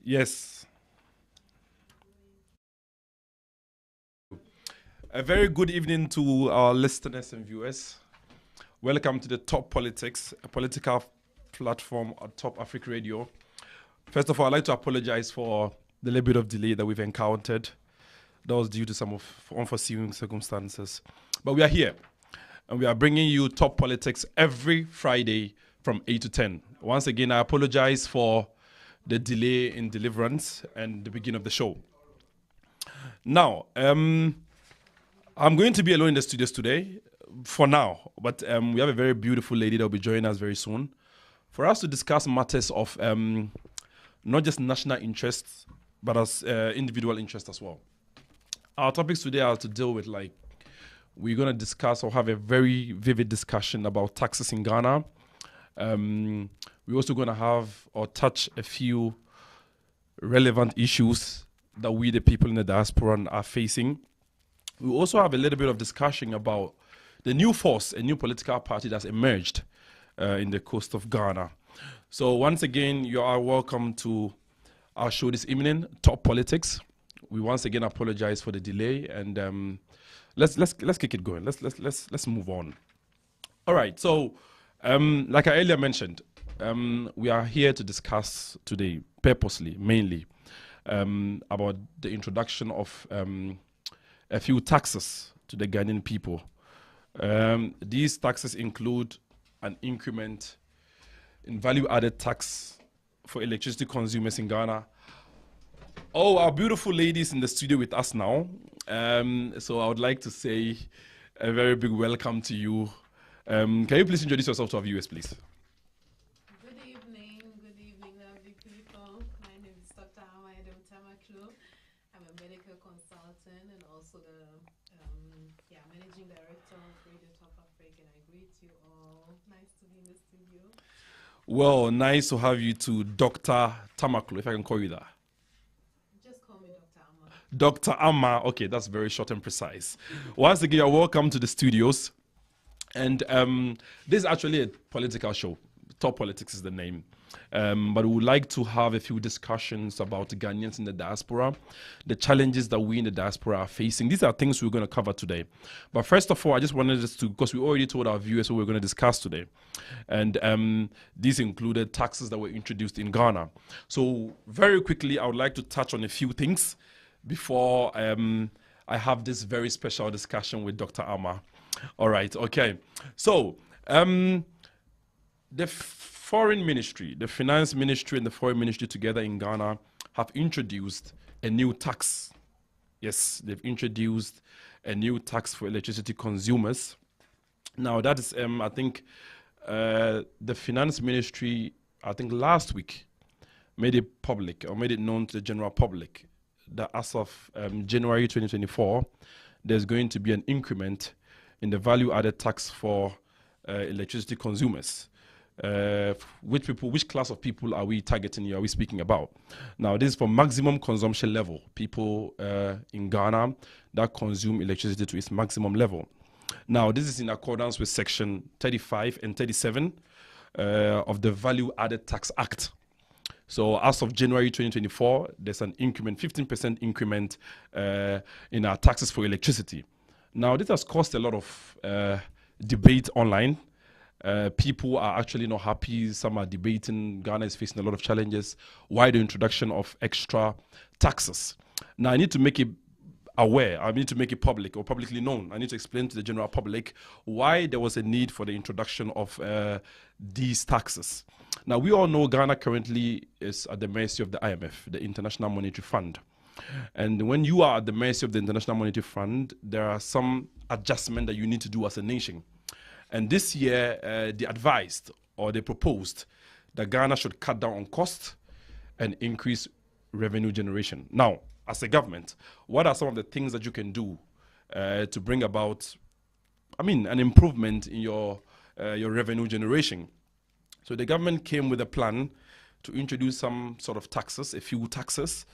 Yes. A very good evening to our listeners and viewers. Welcome to the Top Politics, a political platform at TopAfric Radio. First of all, I'd like to apologize for the little bit of delay that we've encountered. That was due to some of unforeseen circumstances. But we are here, and we are bringing you Top Politics every Friday from 8 to 10. Once again, I apologize for the delay in deliverance and the beginning of the show. Now, I'm going to be alone in the studios today for now, but we have a very beautiful lady that will be joining us very soon for us to discuss matters of not just national interests, but as individual interests as well. Our topics today are to deal with, like, we're going to discuss or have a very vivid discussion about taxes in Ghana. We're also going to have or touch a few relevant issues that we, the people in the diaspora, are facing. We also have a little bit of discussion about the new force, a new political party that's emerged in the coast of Ghana. So once again, you are welcome to our show this evening, Top Politics. We once again apologize for the delay, and let's kick it going. Let's move on. All right. So, like I earlier mentioned, we are here to discuss today, purposely, mainly, about the introduction of a few taxes to the Ghanaian people. These taxes include an increment in value-added tax for electricity consumers in Ghana. Oh, our beautiful ladies in the studio with us now. So I would like to say a very big welcome to you. Can you please introduce yourself to our viewers, please? Good evening, lovely people. My name is Dr. Adam Tamaklo. I'm a medical consultant and also the managing director of Radio TopAfric, and I greet you all. Nice to be in the studio. Well, nice to have you too, Dr. Tamaklo, if I can call you that. Just call me Dr. Amma. Dr. Amma, okay, that's very short and precise. Once again, you're welcome to the studios. And this is actually a political show. Top Politics is the name. But we would like to have a few discussions about the Ghanaians in the diaspora, the challenges that we in the diaspora are facing. These are things we're going to cover today. But first of all, I just wanted us to, because we already told our viewers what we're going to discuss today. And these included taxes that were introduced in Ghana. So very quickly, I would like to touch on a few things before I have this very special discussion with Dr. Amma. All right, okay. So the Foreign Ministry, the Finance Ministry and the Foreign Ministry together in Ghana have introduced a new tax. Yes, they've introduced a new tax for electricity consumers. Now that is, I think, the Finance Ministry, I think last week, made it public or made it known to the general public that as of January 2024, there's going to be an increment in the value-added tax for electricity consumers. Which class of people are we targeting here? Are we speaking about? Now, this is for maximum consumption level. People in Ghana that consume electricity to its maximum level. Now, this is in accordance with Section 35 and 37 of the Value-Added Tax Act. So as of January 2024, there's an increment, 15% increment in our taxes for electricity. Now, this has caused a lot of debate online. People are actually not happy. Some are debating. Ghana is facing a lot of challenges. Why the introduction of extra taxes? Now, I need to make it aware. I need to make it public or publicly known. I need to explain to the general public why there was a need for the introduction of these taxes. Now, we all know Ghana currently is at the mercy of the IMF, the International Monetary Fund. And when you are at the mercy of the International Monetary Fund, there are some adjustments that you need to do as a nation. And this year, they advised or they proposed that Ghana should cut down on costs and increase revenue generation. Now, as a government, what are some of the things that you can do to bring about, an improvement in your revenue generation? So the government came with a plan to introduce some sort of taxes, a few taxes.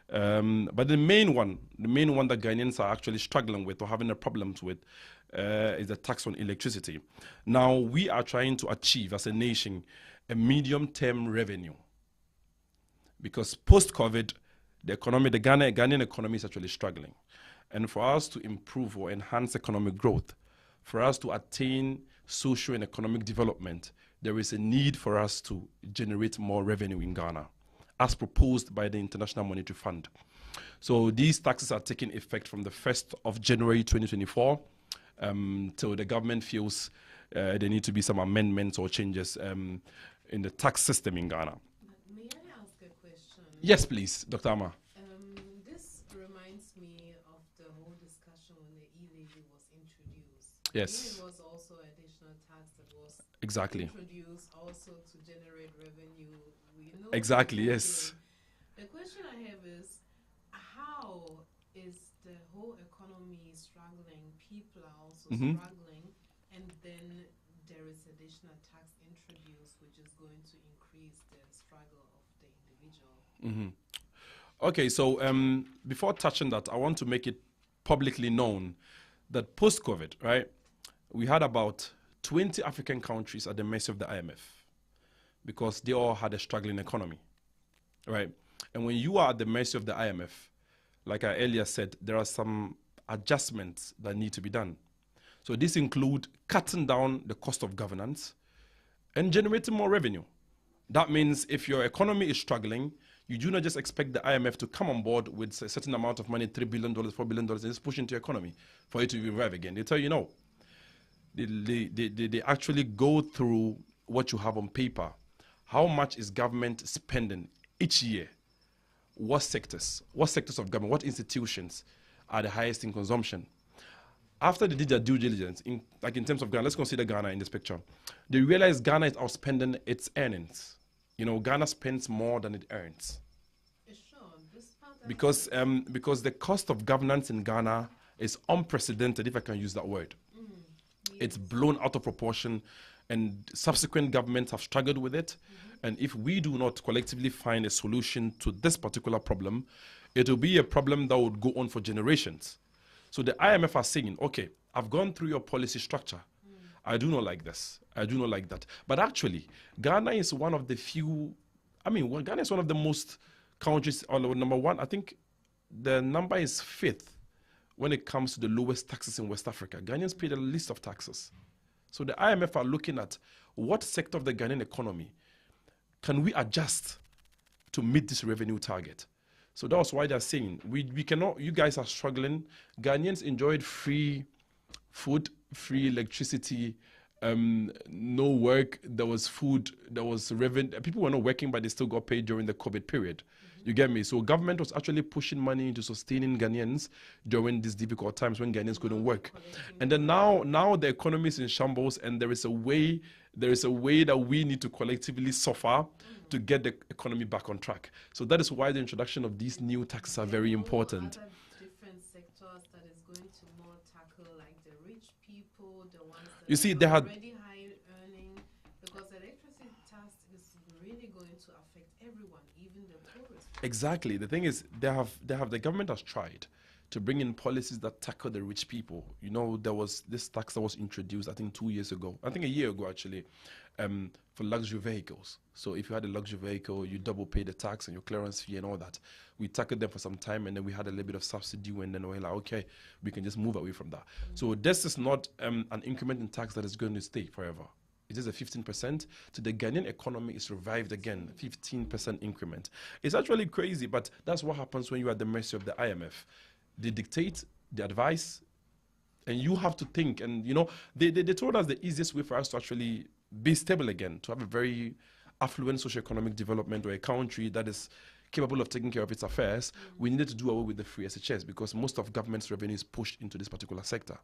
But the main one that Ghanaians are actually struggling with or having problems with is the tax on electricity. Now, we are trying to achieve as a nation a medium-term revenue. because post-COVID, the Ghanaian economy is actually struggling. And for us to improve or enhance economic growth, for us to attain social and economic development, there is a need for us to generate more revenue in Ghana, as proposed by the International Monetary Fund. So these taxes are taking effect from the 1st of January 2024 till the government feels there need to be some amendments or changes in the tax system in Ghana. May I ask a question? Yes, please, Dr. Ama. This reminds me of the whole discussion when the e-levy was introduced. Yes. It was also additional tax that was introduced also to generate revenue. We know exactly, yes. The question I have is, how is the whole economy struggling? People are also struggling, and then there is additional tax introduced, which is going to increase the struggle of the individual. Okay, so before touching that, I want to make it publicly known that post-COVID, right, we had about 20 African countries at the mercy of the IMF because they all had a struggling economy, right? And when you are at the mercy of the IMF, like I earlier said, there are some adjustments that need to be done. So this includes cutting down the cost of governance and generating more revenue. That means if your economy is struggling, you do not just expect the IMF to come on board with a certain amount of money, $3 billion, $4 billion, and just push into your economy for it to revive again. They tell you no. They actually go through what you have on paper. How much is government spending each year? What sectors of government, what institutions are the highest in consumption? After they did their due diligence, in terms of Ghana, let's consider Ghana in this picture. They realized Ghana is outspending its earnings. You know, Ghana spends more than it earns. Because the cost of governance in Ghana is unprecedented, if I can use that word. It's blown out of proportion, and subsequent governments have struggled with it. And if we do not collectively find a solution to this particular problem, it will be a problem that would go on for generations. So the IMF are saying, okay, I've gone through your policy structure. I do not like this. I do not like that. But actually, Ghana is one of the few, Ghana is one of the most countries, number one, I think the number is 5th when it comes to the lowest taxes in West Africa. Ghanaians pay the least of taxes. So the IMF are looking at what sector of the Ghanaian economy can we adjust to meet this revenue target. So that's why they're saying, we cannot, you guys are struggling. Ghanaians enjoyed free food, free electricity, no work, there was food, there was revenue. People were not working, but they still got paid during the COVID period. You get me? So government was actually pushing money into sustaining Ghanaians during these difficult times when Ghanaians couldn't work. And then now the economy is in shambles, and there is a way that we need to collectively suffer to get the economy back on track. So that is why the introduction of these new taxes are very important. Other different sectors that is going to more tackle, like the rich people, the ones that are already high earning, because electricity tax is really going to affect everyone, even the poorest. Exactly. The thing is, the government has tried to bring in policies that tackle the rich people. You know, there was this tax that was introduced, I think 2 years ago, I think a year ago actually, for luxury vehicles. So if you had a luxury vehicle, you double pay the tax and your clearance fee and all that. We tackled them for some time, and then we had a little bit of subsidy, and then we're like, okay, we can just move away from that. So this is not an increment in tax that is going to stay forever. It is a 15%. To the Ghanaian economy, it's revived again, 15% increment. It's actually crazy, but that's what happens when you're at the mercy of the IMF. They dictate, they advise, and you have to think. And, you know, they told us the easiest way for us to actually be stable again, to have a very affluent socio-economic development, or a country that is capable of taking care of its affairs, we needed to do away with the free SHS, because most of government's revenue is pushed into this particular sector.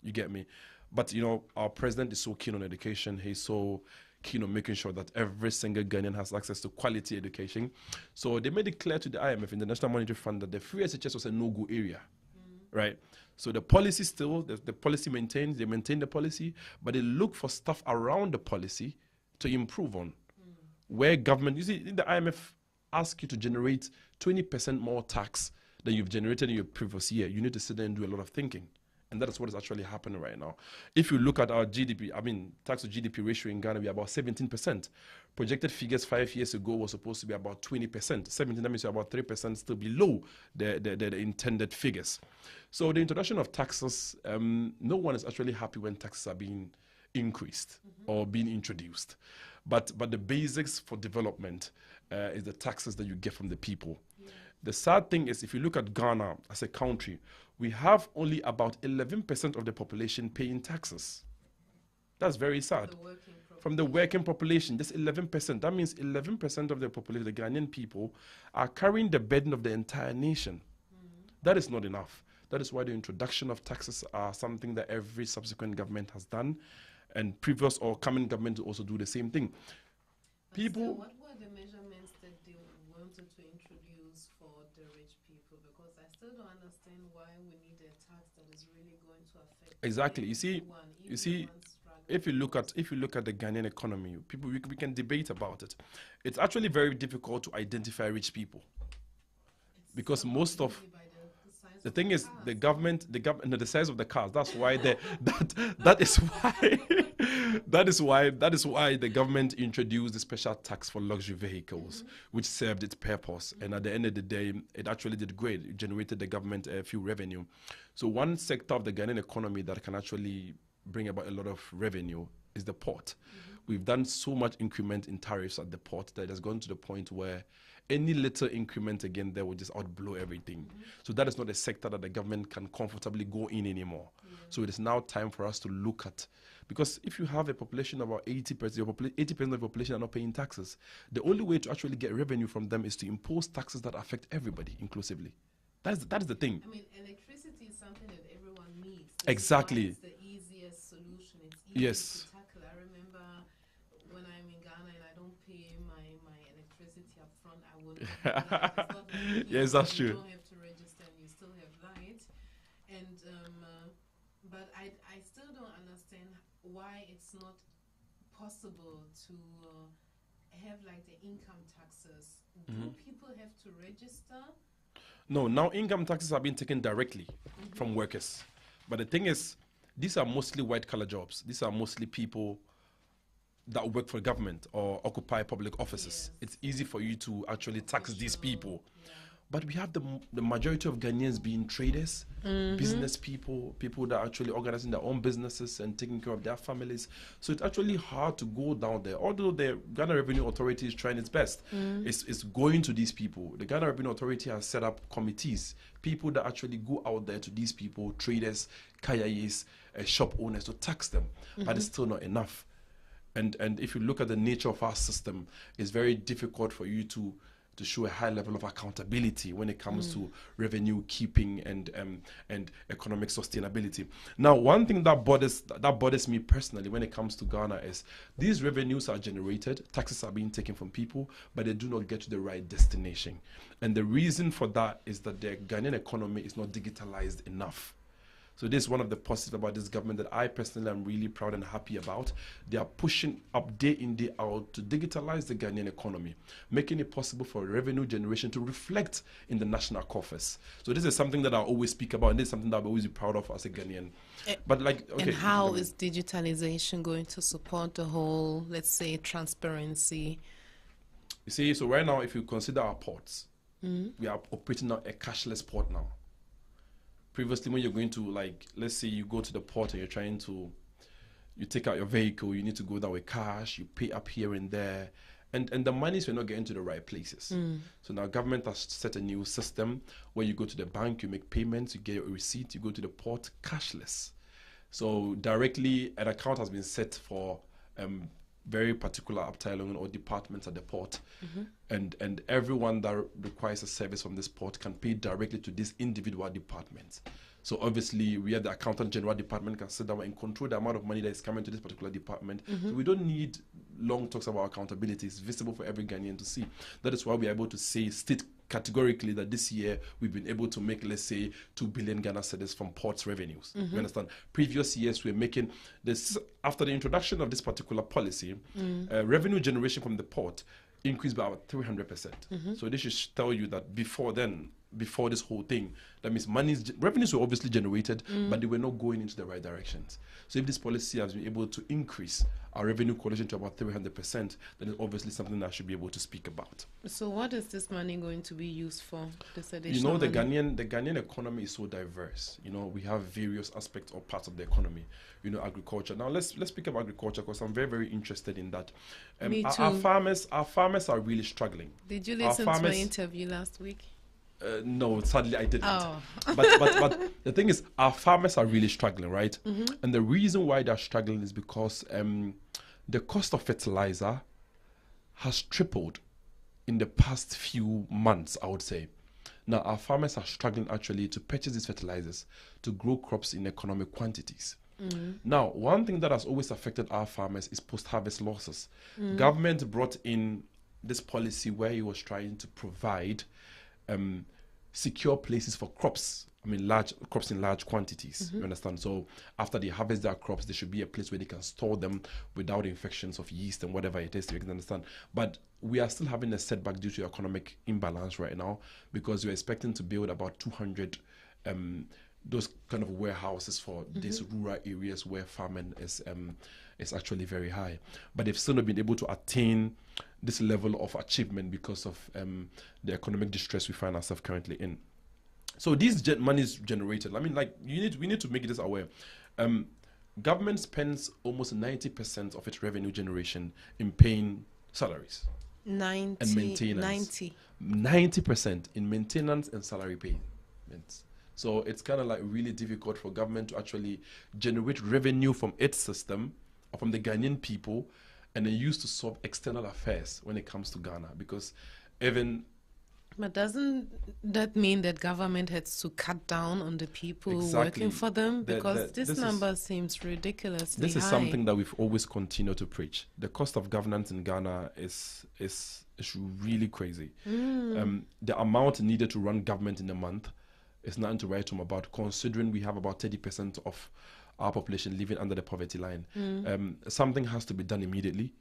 You get me? But, you know, our president is so keen on education. He's so keen on making sure that every single Ghanaian has access to quality education. So they made it clear to the IMF, International Monetary Fund, that the free SHS was a no-go area, right? So the policy still, the policy maintains, they maintain the policy, but they look for stuff around the policy to improve on. Where government, you see, the IMF asks you to generate 20% more tax than you've generated in your previous year. You need to sit there and do a lot of thinking. And that is what is actually happening right now. If you look at our GDP, I mean, tax to GDP ratio in Ghana, we're about 17%. Projected figures 5 years ago was supposed to be about 20%. 17, that means we're about 3% still below the intended figures. So the introduction of taxes, no one is actually happy when taxes are being increased or being introduced. But the basics for development is the taxes that you get from the people. Yeah. The sad thing is, if you look at Ghana as a country, we have only about 11% of the population paying taxes. That's very sad. From the working population, just 11%. That means 11% of the population, the Ghanaian people, are carrying the burden of the entire nation. That is not enough. That is why the introduction of taxes are something that every subsequent government has done, and previous or coming government will also do the same thing. People. So what were the measurements that they wanted to introduce for the rich people? Because I still don't understand why we need a tax that is really going to affect. Exactly. You see, if you look at the Ghanaian economy, people we can debate about it. It's actually very difficult to identify rich people, because most of the thing is the size of the cars. That's why that is why the government introduced the special tax for luxury vehicles, which served its purpose. And at the end of the day, it actually did great. It generated the government a few revenue. So one sector of the Ghanaian economy that can actually bring about a lot of revenue is the port. We've done so much increment in tariffs at the port that it has gone to the point where any little increment again there will just outblow everything. So that is not a sector that the government can comfortably go in anymore. So it is now time for us to look at, because if you have a population of about 80% of the population are not paying taxes, the only way to actually get revenue from them is to impose taxes that affect everybody inclusively. That is the thing. I mean, electricity is something that everyone needs. Exactly. It's the easiest solution. It's easy yes. to tackle. I remember when I'm in Ghana and I don't pay my electricity up front, I will not like yes, that's true. You don't have to register and you still have light. And but I still don't understand why it's not possible to have like the income taxes. Do people have to register? No, now income taxes are being taken directly from workers. But the thing is, these are mostly white-collar jobs. These are mostly people that work for government or occupy public offices. Yes. It's easy for you to actually tax these people. Yeah. But we have the majority of Ghanaians being traders, business people, people that are actually organizing their own businesses and taking care of their families. So it's actually hard to go down there. Although the Ghana Revenue Authority is trying its best, it's going to these people. The Ghana Revenue Authority has set up committees, people that actually go out there to these people, traders, kayayis, shop owners, to tax them. But it's still not enough. And if you look at the nature of our system, it's very difficult for you to show a high level of accountability when it comes to revenue keeping and economic sustainability. Now, one thing that bothers me personally when it comes to Ghana is these revenues are generated, taxes are being taken from people, but they do not get to the right destination. And the reason for that is that the Ghanaian economy is not digitalized enough. So this is one of the positives about this government that I personally am really proud and happy about. They are pushing up day in, day out to digitalize the Ghanaian economy, making it possible for revenue generation to reflect in the national coffers. So this is something that I always speak about, and this is something that I'll always be proud of as a Ghanaian. But and how is digitalization going to support the whole, let's say, transparency? You see, so right now, if you consider our ports, we are operating a cashless port now. Previously, when you're going to, like, let's say you go to the port and you take out your vehicle, you need to go down with cash, you pay up here and there, and the monies were not getting to the right places. So now government has set a new system where you go to the bank, you make payments, you get your receipt, you go to the port cashless. So directly, an account has been set for very particular uptailing or departments at the port, and everyone that requires a service from this port can pay directly to this individual department. So obviously, we have the accountant general department can sit down and control the amount of money that is coming to this particular department. So we don't need long talks about accountability. It's visible for every Ghanaian to see. That is why we are able to state categorically that this year we've been able to make, let's say, 2 billion Ghana cedis from ports revenues. You understand? Previous years we're making this, after the introduction of this particular policy, revenue generation from the port increased by about 300%. So this should tell you that before then, before this whole thing. That means revenues were obviously generated, but they were not going into the right directions. So if this policy has been able to increase our revenue collection to about 300%, then it's obviously something that I should be able to speak about. So what is this money going to be used for? This You additional know, the money? Ghanaian economy is so diverse. You know, we have various aspects or parts of the economy. You know, agriculture. Now let's speak about agriculture, because I'm very, very interested in that. Me Our too. farmers are really struggling. Did you Our listen to my farmers- interview last week? No, sadly I didn't. Oh. but the thing is, our farmers are really struggling, right? And the reason why they're struggling is because the cost of fertilizer has tripled in the past few months, I would say. Now, our farmers are struggling actually to purchase these fertilizers to grow crops in economic quantities. Now, one thing that has always affected our farmers is post-harvest losses. Government brought in this policy where he was trying to provide secure places for crops. I mean, large crops in large quantities. You understand? So after they harvest their crops, there should be a place where they can store them without infections of yeast and whatever it is. You can understand. But we are still having a setback due to economic imbalance right now, because we're expecting to build about 200 those kind of warehouses for these rural areas where farming is actually very high. But they've still not been able to attain this level of achievement because of the economic distress we find ourselves currently in. So these money is generated. I mean, like, we need to make this aware. Government spends almost 90% of its revenue generation in paying salaries 90, and maintenance. 90. 90% in maintenance and salary payments. So it's kind of like really difficult for government to actually generate revenue from its system or from the Ghanaian people, and then use to solve external affairs when it comes to Ghana. Because even But doesn't that mean that government has to cut down on the people Exactly. working for them? The- Because this this is- number seems ridiculously this is high. something that we've always continued to preach. The cost of governance in Ghana is really crazy. The amount needed to run government in a month is nothing to write home about, considering we have about 30% of our population living under the poverty line. Something has to be done immediately.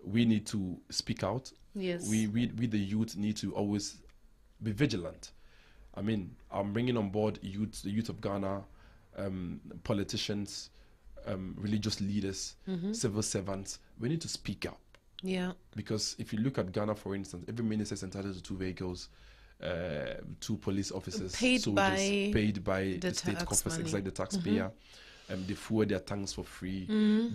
We need to speak out. Yes. We the youth need to always be vigilant. I mean, I'm bringing on board the youth of Ghana, politicians, religious leaders, civil servants. We need to speak up, Yeah. because if you look at Ghana, for instance, every minister is entitled to 2 vehicles, 2 police officers, Paid soldiers, by paid by the the state tax coffers, money. exactly, the taxpayer. They fuel their tanks for free.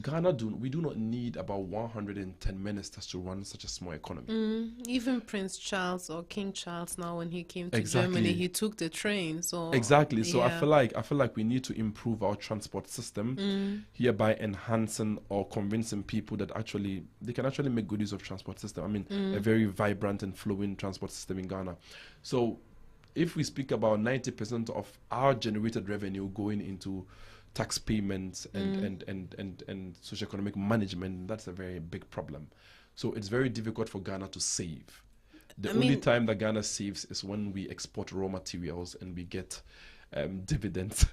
Ghana we do not need about 110 ministers to run such a small economy. Even Prince Charles or King Charles, now when he came to Exactly. Germany, he took the train. So Exactly. So yeah. I feel like we need to improve our transport system, hereby enhancing or convincing people that actually they can actually make good use of transport system. I mean, a very vibrant and flowing transport system in Ghana. So if we speak about 90% of our generated revenue going into tax payments and socioeconomic management, that's a very big problem. So it's very difficult for Ghana to save. The only time that Ghana saves is when we export raw materials and we get dividends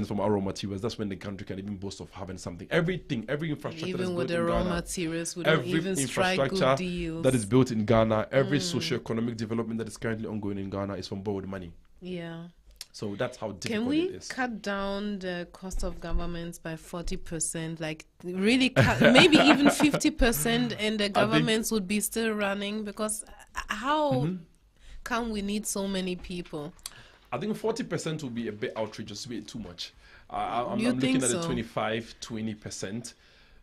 from our raw materials. That's when the country can even boast of having something. Every infrastructure even that's with built the in raw Ghana, materials, we don't every even strike good infrastructure deals. that is built in Ghana, every socioeconomic development that is currently ongoing in Ghana is from borrowed money. Yeah. So that's how difficult Can we it is. cut down the cost of governments by 40%? Like really cut, maybe even 50%, and the governments would be still running? Because how come we need so many people? I think 40% will be a bit outrageous, a bit too much. I'm You looking think at so? the 25, 20%,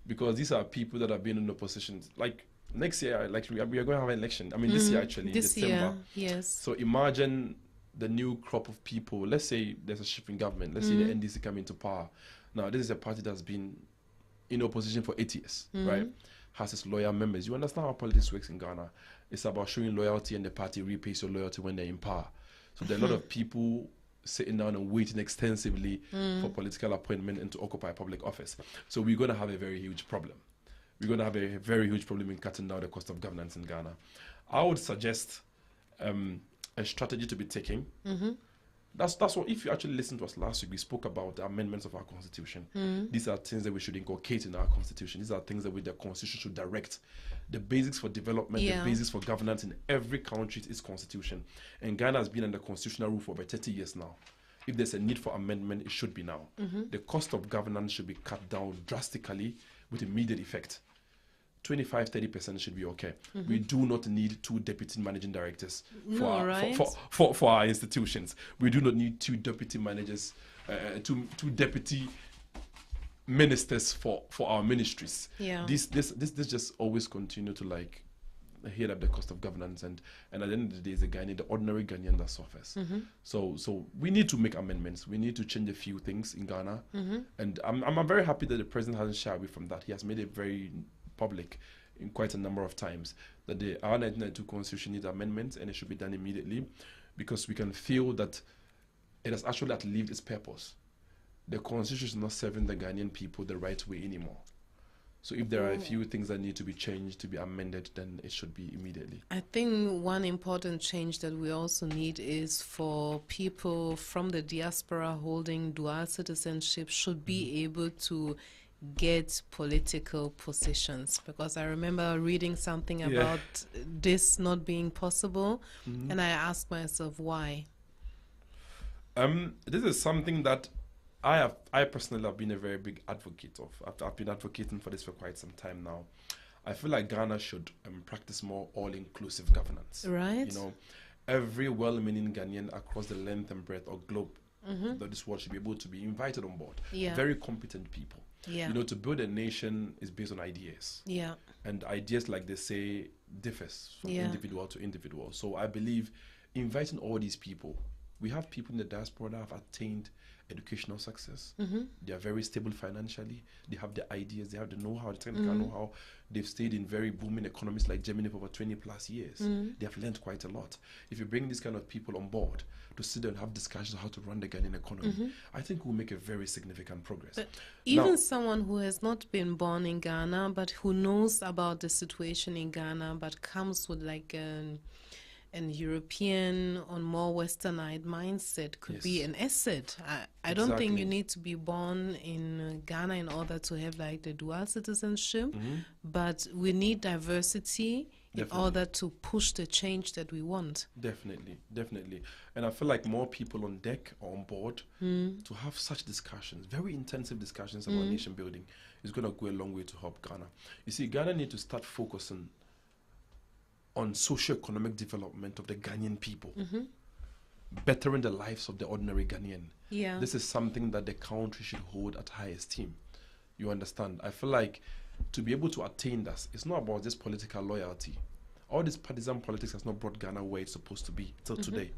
because these are people that have been in the positions. Like next year, like we are going to have an election. I mean, this year actually, This December. year, yes. So imagine the new crop of people. Let's say there's a shift in government. Let's say the NDC come into power. Now, this is a party that's been in opposition for 8 years, right? Has its loyal members. You understand how politics works in Ghana. It's about showing loyalty, and the party repays your loyalty when they're in power. So there are a lot of people sitting down and waiting extensively for political appointment and to occupy public office. So we're going to have a very huge problem. We're going to have a very huge problem in cutting down the cost of governance in Ghana. I would suggest a strategy to be taken That's what, if you actually listened to us last week, we spoke about the amendments of our constitution. These are things that we should inculcate in our constitution. These are things that the constitution should direct. The basics for development, the basics for governance in every country is constitution. And Ghana has been under constitutional rule for over 30 years now. If there's a need for amendment, it should be now. The cost of governance should be cut down drastically with immediate effect. 25-30% should be okay. We do not need 2 deputy managing directors for our institutions. We do not need 2 deputy managers, two deputy ministers for our ministries. This just always continue to like heat up the cost of governance, and at the end of the day, it's the ordinary Ghanaian that suffers. So we need to make amendments. We need to change a few things in Ghana, and I'm very happy that the president hasn't shied away from that. He has made it very public in quite a number of times that our 1992 constitution needs amendments, and it should be done immediately, because we can feel that it has actually outlived its purpose. The constitution is not serving the Ghanaian people the right way anymore. So if there are a few things that need to be changed, to be amended, then it should be immediately. I think one important change that we also need is for people from the diaspora holding dual citizenship should be able to get political positions, because I remember reading something about this not being possible, and I asked myself why. This is something that I personally have been a very big advocate of. I've been advocating for this for quite some time now. I feel like Ghana should practice more all-inclusive governance. Right. You know, every well-meaning Ghanaian across the length and breadth of globe that this world should be able to be invited on board. Very competent people. You know, to build a nation is based on ideas. And ideas, like they say, differs from individual to individual. So I believe inviting all these people. We have people in the diaspora that have attained educational success. They are very stable financially. They have the ideas, they have the know-how, the technical know-how. They've stayed in very booming economies like Germany for over 20 plus years. They have learned quite a lot. If you bring these kind of people on board to sit down and have discussions on how to run the Ghanaian economy, I think we'll make a very significant progress. But even someone who has not been born in Ghana, but who knows about the situation in Ghana, but comes with like an European or more westernized mindset could be an asset. I don't think you need to be born in Ghana in order to have like the dual citizenship, but we need diversity in order to push the change that we want. Definitely. And I feel like more people on deck or on board to have such discussions, very intensive discussions about nation building, is going to go a long way to help Ghana. You see, Ghana need to start focusing on socio-economic development of the Ghanaian people, bettering the lives of the ordinary Ghanaian. This is something that the country should hold at high esteem. You understand? I feel like to be able to attain this, it's not about just political loyalty. All this partisan politics has not brought Ghana where it's supposed to be till today.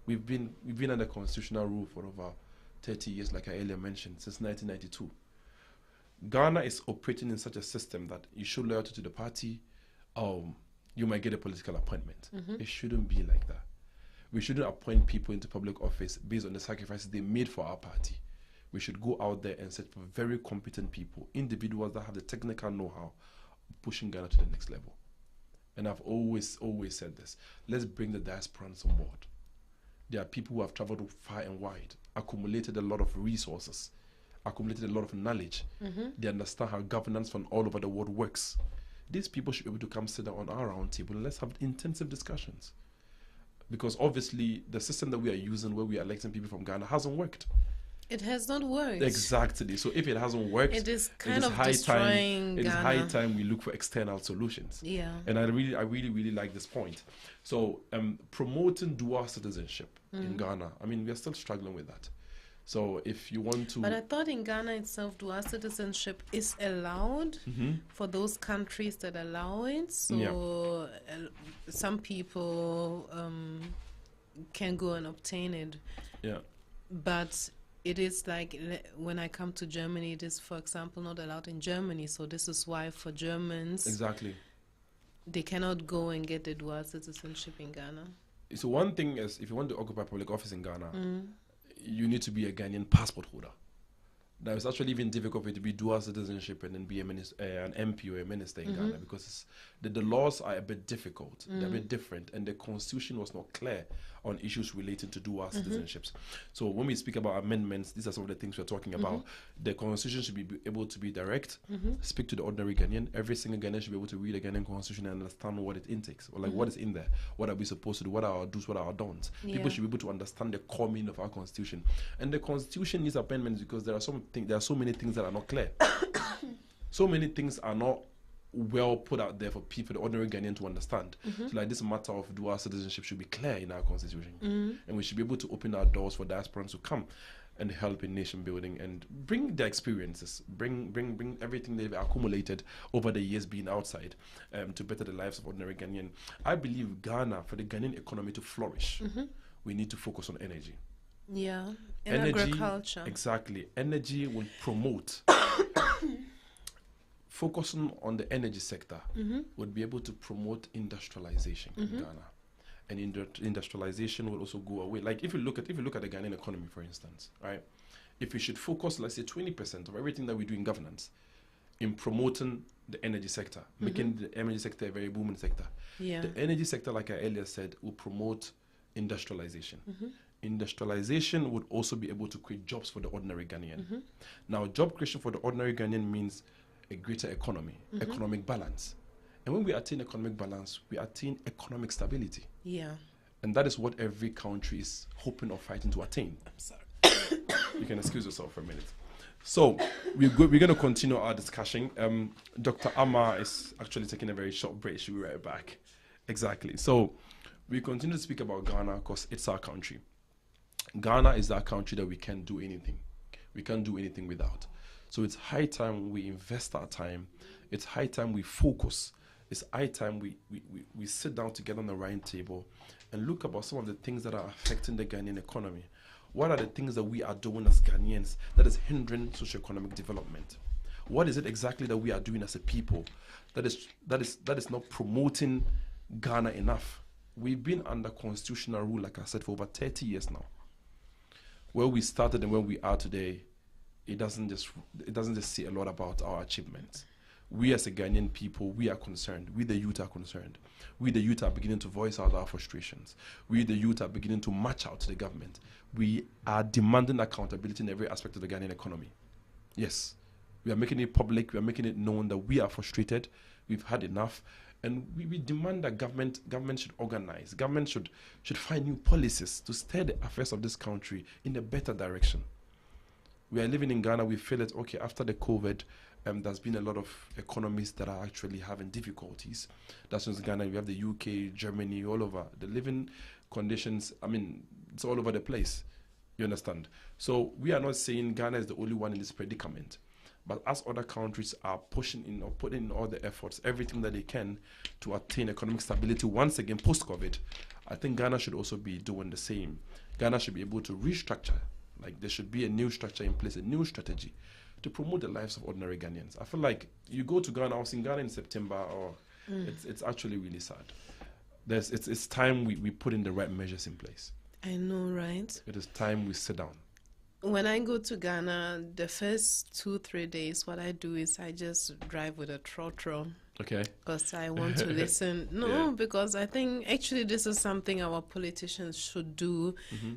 We've been under constitutional rule for over 30 years, like I earlier mentioned, since 1992. Ghana is operating in such a system that you show loyalty to the party, you might get a political appointment. It shouldn't be like that. We shouldn't appoint people into public office based on the sacrifices they made for our party. We should go out there and search for very competent people, individuals that have the technical know-how, pushing Ghana to the next level. And I've always said this. Let's bring the diasporans on board. There are people who have traveled far and wide, accumulated a lot of resources, accumulated a lot of knowledge. They understand how governance from all over the world works. These people should be able to come sit down on our round table and let's have intensive discussions. Because obviously the system that we are using, where we are electing people from Ghana, hasn't worked. It has not worked. Exactly. So if it hasn't worked, it is kind of destroying Ghana. It is high time we look for external solutions. And I really like this point. So promoting dual citizenship in Ghana, I mean, we are still struggling with that. So if you want to... But I thought in Ghana itself, dual citizenship is allowed for those countries that allow it. So some people can go and obtain it. But it is like when I come to Germany, it is, for example, not allowed in Germany. So this is why for Germans, they cannot go and get the dual citizenship in Ghana. So one thing is, if you want to occupy public office in Ghana, you need to be a Ghanaian passport holder. Now it's actually even difficult for it to be dual citizenship and then be an MP or a minister in Ghana, because the laws are a bit difficult, they're a bit different, and the constitution was not clear on issues relating to dual citizenships. So when we speak about amendments, these are some of the things we're talking about. The constitution should be able to be direct, speak to the ordinary Ghanaian. Every single Ghanaian should be able to read the Ghanaian constitution and understand what it intakes, or like what is in there, what are we supposed to do, what are our do's, what are our don'ts. People should be able to understand the core meaning of our constitution. And the constitution needs amendments because there are so many things that are not clear. So many things are not well put out there for people, the ordinary Ghanaian, to understand. So like this matter of dual citizenship should be clear in our constitution, and we should be able to open our doors for diasporans to come and help in nation building and bring their experiences, bring everything they've accumulated over the years being outside, to better the lives of ordinary Ghanaian. I believe Ghana, for the Ghanaian economy to flourish, we need to focus on energy. Yeah, and Energy, agriculture. exactly. Energy will promote. Focusing on the energy sector would be able to promote industrialization in Ghana, and industrialization will also go away. Like if you look at the Ghanaian economy, for instance, right? If we should focus, let's say, 20% of everything that we do in governance in promoting the energy sector, making the energy sector a very booming sector. Yeah. The energy sector, like I earlier said, will promote industrialization. Industrialization would also be able to create jobs for the ordinary Ghanaian. Now, job creation for the ordinary Ghanaian means a greater economy, economic balance. And when we attain economic balance, we attain economic stability. Yeah. And that is what every country is hoping or fighting to attain. I'm sorry. You can excuse yourself for a minute. So we're going to continue our discussion. Dr. Amma is actually taking a very short break. She'll be right back. Exactly. So we continue to speak about Ghana because it's our country. Ghana is our country that we can't do anything. We can't do anything without. So it's high time we invest our time. It's high time we focus. It's high time we sit down together on the round table and look about some of the things that are affecting the Ghanaian economy. What are the things that we are doing as Ghanaians that is hindering socio-economic development? What is it exactly that we are doing as a people that is not promoting Ghana enough? We've been under constitutional rule, like I said, for over 30 years now. Where we started and where we are today, it doesn't just say a lot about our achievements. We as a Ghanaian people, we are concerned. We the youth are concerned. We the youth are beginning to voice out our frustrations. We the youth are beginning to march out to the government. We are demanding accountability in every aspect of the Ghanaian economy. Yes, we are making it public. We are making it known that we are frustrated. We've had enough. And we demand that government should organize. Government should find new policies to steer the affairs of this country in a better direction. We are living in Ghana. We feel that, okay, after the COVID, there's been a lot of economies that are actually having difficulties. That's just Ghana. We have the UK, Germany, all over. The living conditions, I mean, it's all over the place. You understand? So we are not saying Ghana is the only one in this predicament. But as other countries are pushing in or putting in all the efforts, everything that they can to attain economic stability once again post-COVID, I think Ghana should also be doing the same. Ghana should be able to restructure. Like there should be a new structure in place, a new strategy to promote the lives of ordinary Ghanaians. I feel like you go to Ghana, I was in Ghana in September, it's actually really sad. It's time we put in the right measures in place. I know, right? It is time we sit down. When I go to Ghana, the first 2-3 days, what I do is I just drive with a trotro. Okay. Because I want to listen. Because I think actually this is something our politicians should do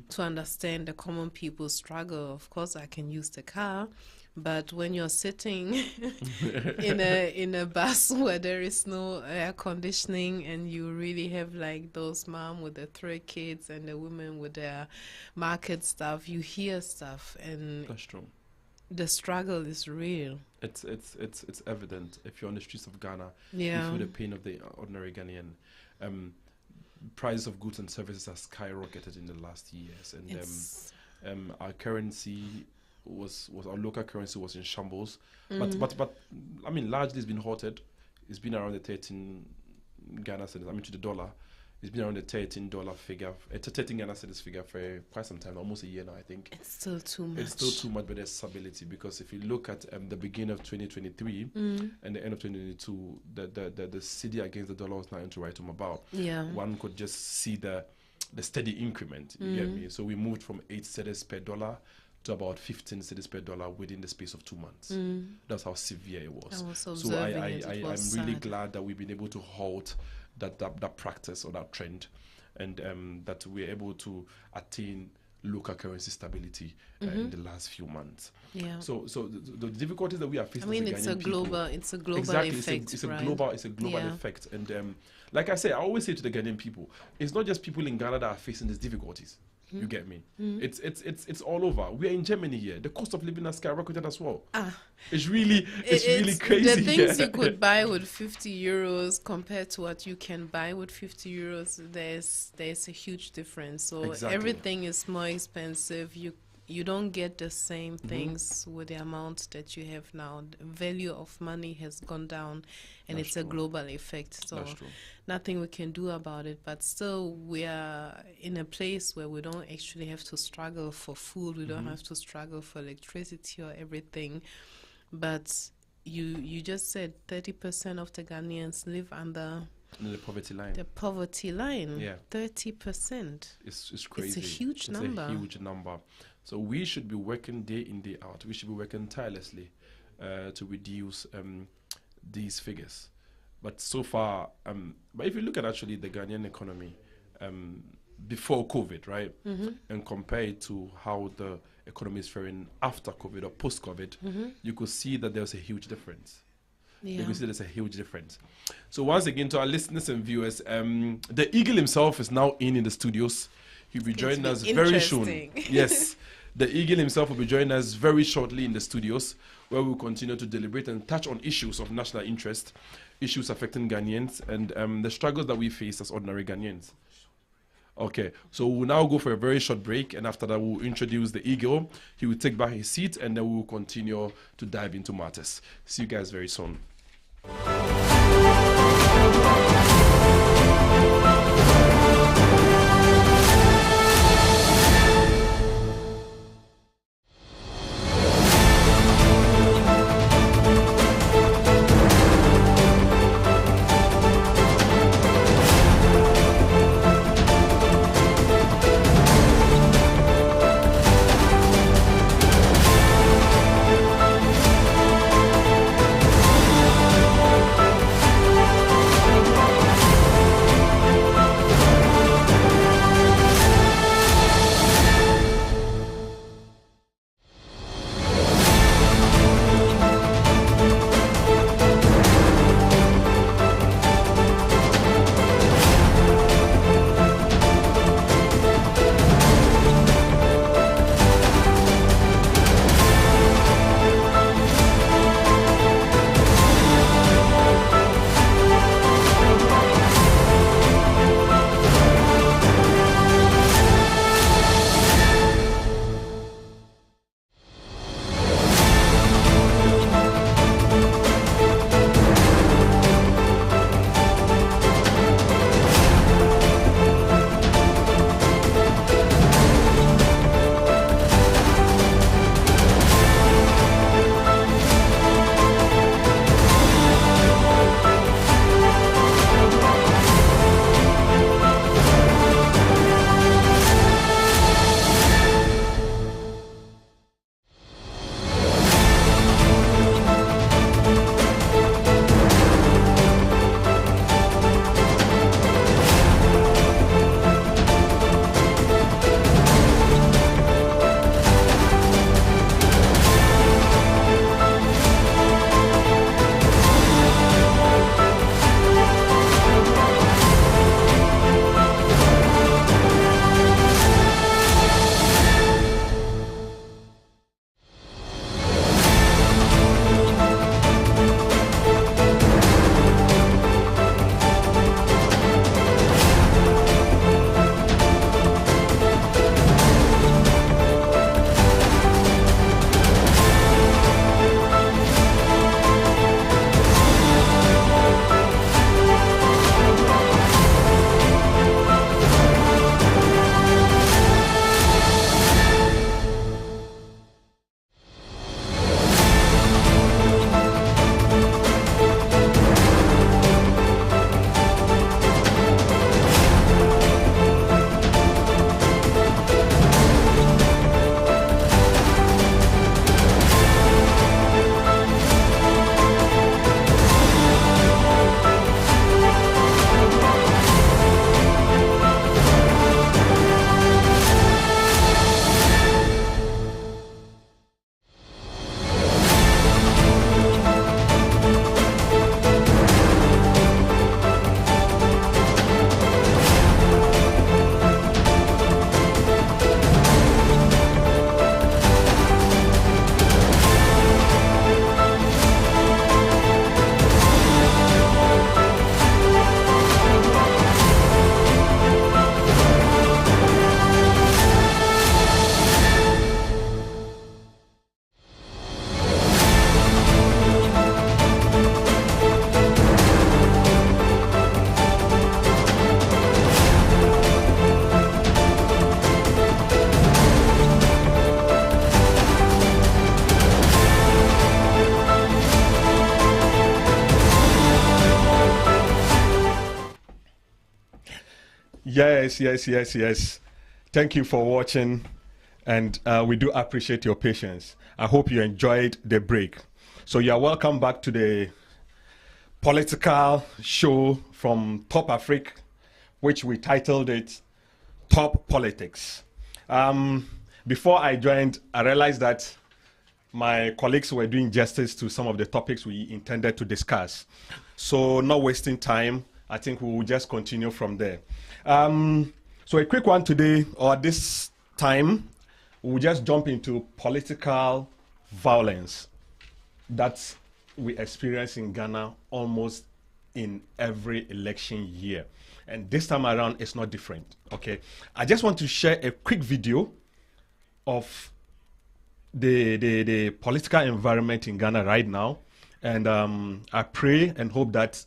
to understand the common people's struggle. Of course, I can use the car, but when you're sitting in a bus where there is no air conditioning and you really have like those mom with the 3 kids and the women with their market stuff, you hear stuff and that's true. The struggle is real. It's evident. If you're on the streets of Ghana, you feel the pain of the ordinary Ghanaian. Prices of goods and services have skyrocketed in the last years, and our currency our local currency was in shambles. But I mean, largely it's been halted. It's been around the 13 Ghana cedis. I mean, to the dollar. It's been around the $13 figure. It's a 13 Ghana cedis figure for quite some time, almost a year now, I think. It's still too much. It's still too much, but there's stability, because if you look at the beginning of 2023 and the end of 2022, the cedi against the dollar was nothing to write home about. Yeah. One could just see the steady increment. You get me? So we moved from 8 cedis per dollar to about 15 cedis per dollar within the space of 2 months. That's how severe it was. I was So observing it. It I'm was really sad. glad that we've been able to halt that practice or that trend, and that we're able to attain local currency stability in the last few months. Yeah. So the difficulties that we are facing. I mean, as a Ghanaian it's a global exactly, effect, it's a right? global effect, and like I say, I always say to the Ghanaian people, it's not just people in Ghana that are facing these difficulties. You get me? It's all over. We are in Germany here. The cost of living has skyrocketed as well. It's really crazy. The things here. you could buy with 50 euros compared to what you can buy with 50 euros, there's a huge difference. So Exactly. everything is more expensive. You don't get the same things with the amount that you have now. The value of money has gone down, and That's it's a true. global effect. So That's true. nothing we can do about it. But still, we are in a place where we don't actually have to struggle for food. We don't have to struggle for electricity or everything. But you just said 30% of the Ghanaians live under The poverty line. the poverty line. Yeah. 30%. It's crazy. It's a huge number. A huge number. So we should be working day in, day out. We should be working tirelessly to reduce these figures. But so far, but if you look at actually the Ghanaian economy before COVID, right, and compare it to how the economy is faring after COVID or post-COVID, you could see that there's a huge difference. You Yeah. can see there's a huge difference. So once again, to our listeners and viewers, the Eagle himself is now in the studios. He'll be joining us very soon. interesting. Yes, the Eagle himself will be joining us very shortly in the studios, where we'll continue to deliberate and touch on issues of national interest, issues affecting Ghanaians, and the struggles that we face as ordinary Ghanaians. Okay, so we'll now go for a very short break, and after that, we'll introduce the Eagle. He will take back his seat, and then we'll continue to dive into matters. See you guys very soon. Yes. Thank you for watching, and we do appreciate your patience. I hope you enjoyed the break. So you are welcome back to the political show from TopAfric, which we titled it Top Politics. Before I joined, I realized that my colleagues were doing justice to some of the topics we intended to discuss. So not wasting time, I think we will just continue from there. So a quick one today, or this time, we'll just jump into political violence that we experience in Ghana almost in every election year. And this time around, it's not different, okay? I just want to share a quick video of the political environment in Ghana right now. And I pray and hope that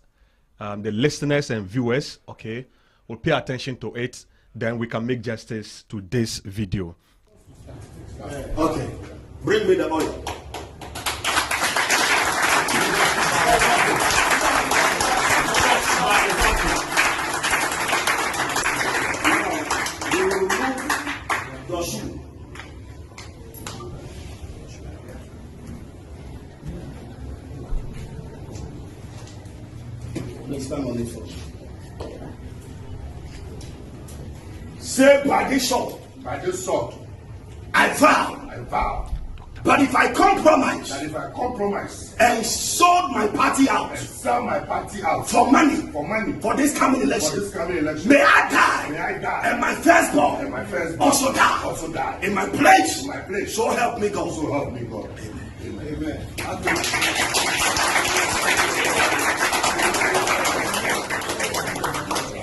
the listeners and viewers, okay, will pay attention to it. Then we can make justice to this video. Okay, bring me the oil. Your shoe. Let's stand on it first. Say by this sword. By this sword, I vow. I vow But if I compromise that if I compromise and sold my party out and sell my party out for money for this coming election, this coming election, may I die, may I die, and my firstborn, and my firstborn also die, also die. in my place. In my place. So help me God. So help me God. Amen.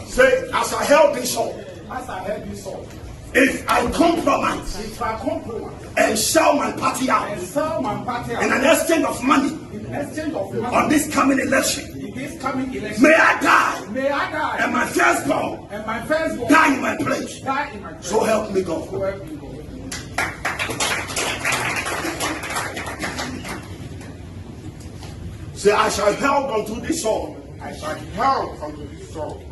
Say, as I held this sword, As I heard this sword, if I compromise if I compromise and sell my party out and sell my party out in an exchange of money in exchange of money on this coming election, in this coming election, may I die, may I die, and my firstborn and my firstborn die in my place. die in my place. So help me God. So help me God. Say, I shall held unto this sword. I shall held unto this sword.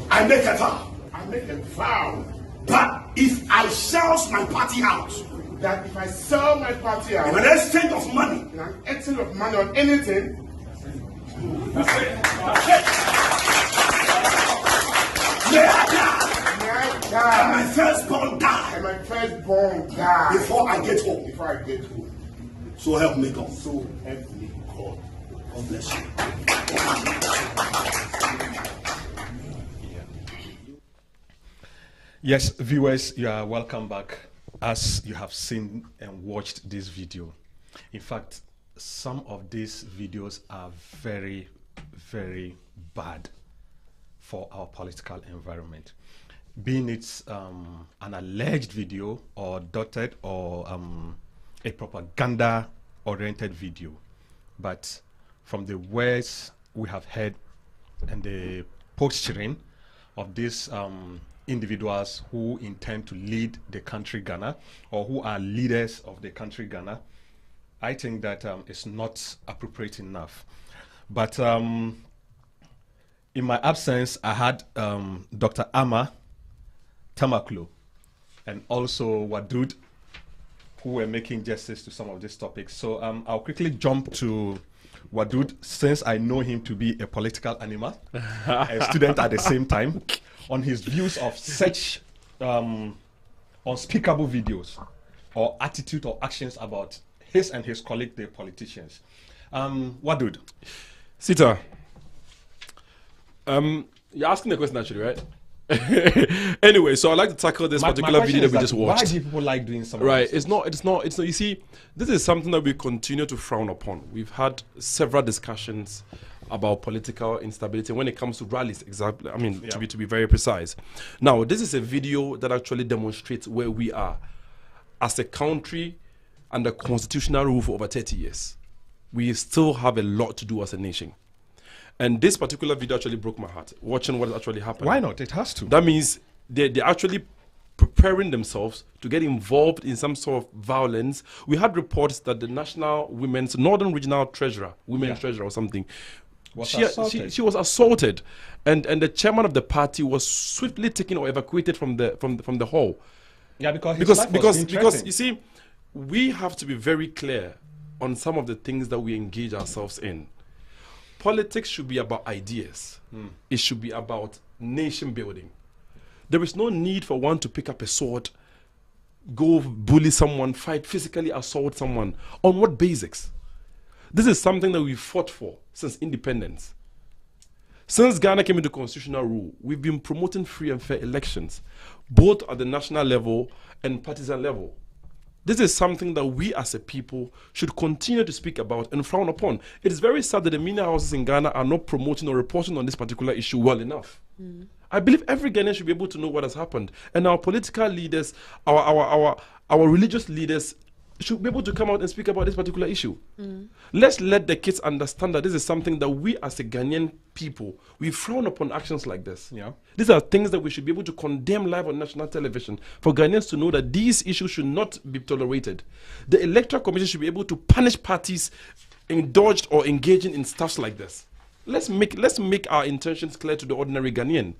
I make a vow. I make a vow But if I sell my party out that if I sell my party out in an exchange of money, in an exchange of money on anything, may I die, may I and die, my firstborn die and my firstborn die before I get home. before I get home. So help me God. So help me God. God bless you. Yes, viewers, you are welcome back. As you have seen and watched this video, in fact, some of these videos are very, very bad for our political environment. Being it an alleged video or dotted or a propaganda-oriented video, but from the words we have heard and the posturing of these individuals who intend to lead the country Ghana, or who are leaders of the country Ghana, I think that it's not appropriate enough. But in my absence, I had Dr. Ama Tamaklo and also Wadud, who were making justice to some of these topics. So I'll quickly jump to Wadud, since I know him to be a political animal, a student at the same time, on his views of such unspeakable videos or attitude or actions about his and his colleague, the politicians. Wadud? Sita, you're asking the question actually, right? Anyway, so I'd like to tackle this particular video that we just watched. Why do people like doing something? Right, it's not, you see, this is something that we continue to frown upon. We've had several discussions about political instability when it comes to rallies, exactly. I mean, to be very precise. Now, this is a video that actually demonstrates where we are as a country under constitutional rule for over 30 years. We still have a lot to do as a nation. And this particular video actually broke my heart, watching what actually happened. Why not? It has to. That means they're actually preparing themselves to get involved in some sort of violence. We had reports that the National Women's Northern Regional Treasurer, Women's Treasurer or something, She was assaulted, and the chairman of the party was swiftly taken or evacuated from the hall. Yeah, because you see, we have to be very clear on some of the things that we engage ourselves in. Politics should be about ideas. It should be about nation building. There is no need for one to pick up a sword, go bully someone, fight, physically assault someone. On what basics? This is something that we fought for since independence. Since Ghana came into constitutional rule, we've been promoting free and fair elections, both at the national level and partisan level. This is something that we as a people should continue to speak about and frown upon. It is very sad that the media houses in Ghana are not promoting or reporting on this particular issue well enough. I believe every Ghanaian should be able to know what has happened. And our political leaders, our religious leaders should be able to come out and speak about this particular issue. Let's let the kids understand that this is something that we as a Ghanaian people, we frown upon actions like this. Yeah. These are things that we should be able to condemn live on national television for Ghanaians to know that these issues should not be tolerated. The Electoral Commission should be able to punish parties indulged or engaging in stuff like this. Let's make our intentions clear to the ordinary Ghanaian.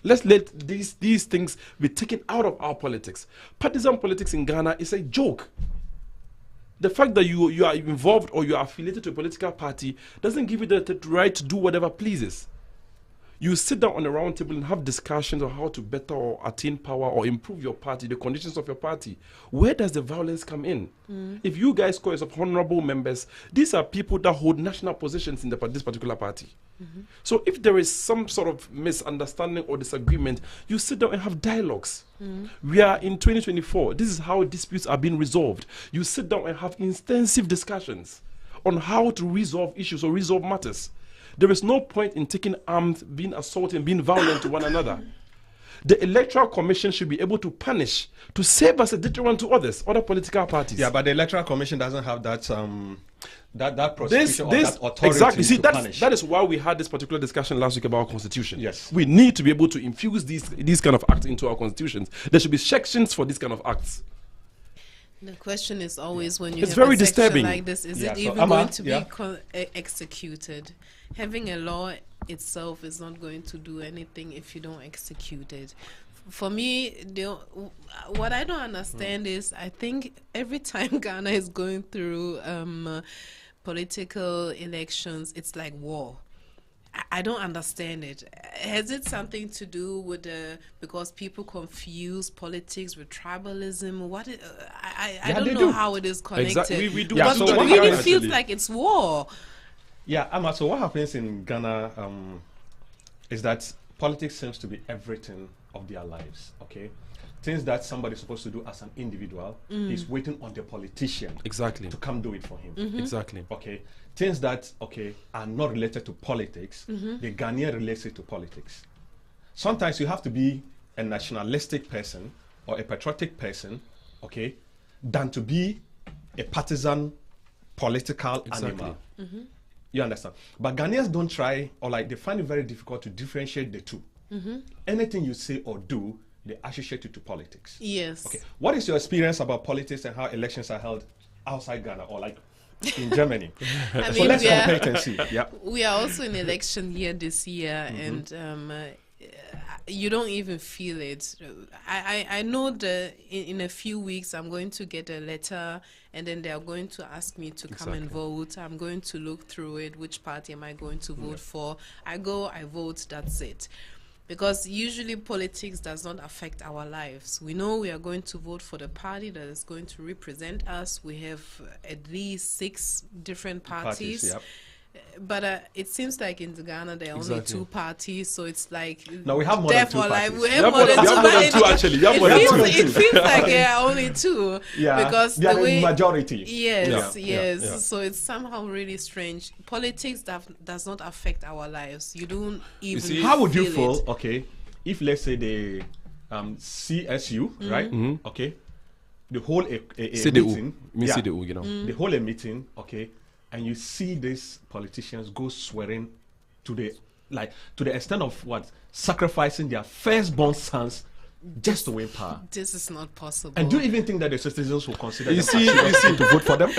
Let's let these things be taken out of our politics. Partisan politics in Ghana is a joke. The fact that you are involved or you are affiliated to a political party doesn't give you the right to do whatever pleases. You sit down on a round table and have discussions on how to better or attain power or improve your party, the conditions of your party. Where does the violence come in? If you guys call yourself honorable members, these are people that hold national positions in this particular party. So if there is some sort of misunderstanding or disagreement, you sit down and have dialogues. We are in 2024. This is how disputes are being resolved. You sit down and have intensive discussions on how to resolve issues or resolve matters. There is no point in taking arms, being assaulted, being violent to one another. The Electoral Commission should be able to punish, to serve as a deterrent to others, other political parties. Yeah, but the Electoral Commission doesn't have that prosecution or that authority exactly. See, to punish. that is why we had this particular discussion last week about our constitution. Yes. We need to be able to infuse these kind of acts into our constitutions. There should be sections for these kind of acts. The question is always when you It's have very a section disturbing. like this, is Yeah, it so even Amma, going to be yeah. executed? Having a law itself is not going to do anything if you don't execute it. For me, what I don't understand is I think every time Ghana is going through political elections, it's like war. I don't understand it. Has it something to do with because people confuse politics with tribalism? I don't know how it is connected. Exactly. We do. Yeah, But so it what really happens feels actually? like it's war. Yeah, Amma, so what happens in Ghana is that politics seems to be everything of their lives, okay? Things that somebody's supposed to do as an individual, he's waiting on the politician Exactly. to come do it for him. Exactly. Okay, things that are not related to politics, the Ghanaian relates it to politics. Sometimes you have to be a nationalistic person or a patriotic person, okay, than to be a partisan political animal. You understand? But Ghanaians don't try, or like they find it very difficult to differentiate the two. Anything you say or do, they associate it to politics. Yes. Okay. What is your experience about politics and how elections are held outside Ghana or like in Germany? I So mean, let's compare it and see. Yeah. we are also in election year this year, and you don't even feel it. I know that in a few weeks I'm going to get a letter, and then they are going to ask me to come and vote. I'm going to look through it. Which party am I going to vote for? I go, I vote, that's it. Because usually politics does not affect our lives. We know we are going to vote for the party that is going to represent us. We have at least 6 different parties. Yep. But it seems like in Ghana there are only Exactly. 2 parties, so it's like No, we have more than death 2 or life. parties. We You have have more than 2. more than two, actually. You have more than two. It feels like there are only 2. Yeah. Because they are the way majority. Yes, Yeah, yes. yeah. So it's somehow really strange. Politics does not affect our lives. You don't even. see, How would you feel feel, it. okay, if let's say the CSU, right? Okay, the whole a meeting, yeah, CDU, you know. the whole a meeting, okay, and you see these politicians go swearing to the extent of what sacrificing their firstborn sons just to win power. This is not possible. And do you even think that the citizens will consider You them see, to vote for them?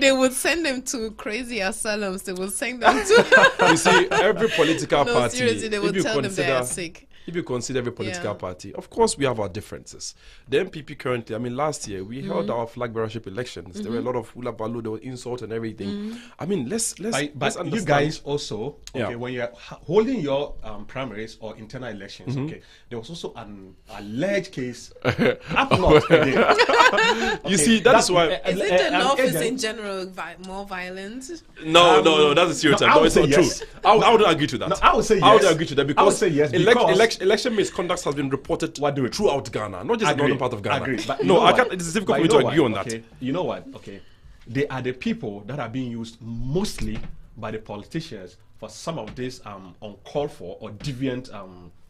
They would send them to crazy asylums. They would send them to. You see, every political No, party, seriously, they if would you tell them they are consider, sick. if you consider every political Yeah. party, of course we have our differences. The MPP currently, I mean, last year we held our flag bearership elections. There were a lot of hula baloo, there was insult and everything. I mean, let's But understand. you guys also, okay, Yeah. when you're holding your primaries or internal elections, okay, there was also an alleged case up north again. You see, that's why. Is it the North is in agent- general more violent? No, that's a stereotype. I No, would it's not say true. yes. I would agree to that. No, I would say I would yes. agree to that I would because, say yes because- election misconduct has been reported throughout Ghana, not just the northern part of Ghana. Agree. But you No, know I what? can't. It's difficult But for me you to know agree what? on that. Okay. You know what? Okay, they are the people that are being used mostly by the politicians for some of these uncalled for or deviant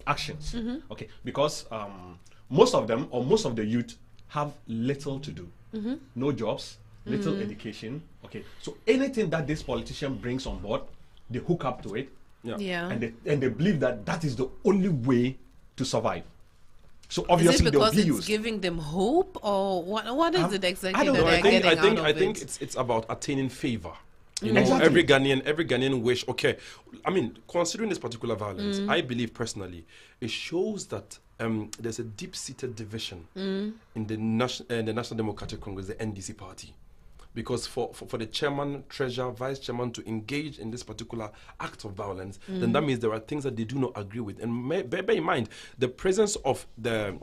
actions. Okay, because most of them or most of the youth have little to do, no jobs, little education. Okay, so anything that this politician brings on board, they hook up to it, Yeah. and they believe that that is the only way to survive. So Is obviously it they'll because be it's used. giving them hope, or what is it exactly I don't that know. they're getting out of I think it? it's about attaining favor. You know, Exactly. every Ghanaian wish. Okay, I mean, considering this particular violence, I believe personally, it shows that there's a deep-seated division in the National Democratic Congress, the NDC party. Because for the chairman, treasurer, vice chairman to engage in this particular act of violence, then that means there are things that they do not agree with. And bear in mind, the presence of the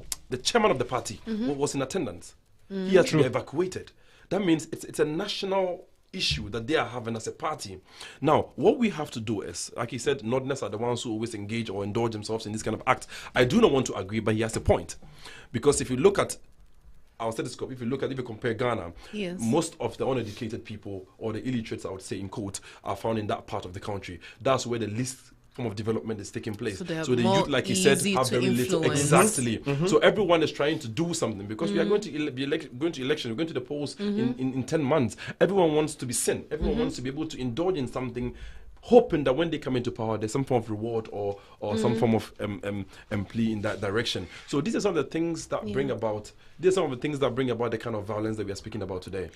chairman of the party was in attendance. He had to be evacuated. That means it's a national issue that they are having as a party. Now, what we have to do is, like he said, Northerners are the ones who always engage or indulge themselves in this kind of act. I do not want to agree, but he has a point. Because if you look at our stethoscope, if you compare Ghana, Yes. most of the uneducated people or the illiterates, I would say in quote, are found in that part of the country. That's where the least form of development is taking place. So they are the more youth, like he said, easy have to very little. influence. Exactly. So everyone is trying to do something because we are going to going to election, we're going to the polls in 10 months. Everyone wants to be seen. Everyone wants to be able to indulge in something, hoping that when they come into power, there's some form of reward or some form of plea in that direction. So these are some of the things that bring about. These are some of the things that bring about the kind of violence that we are speaking about today.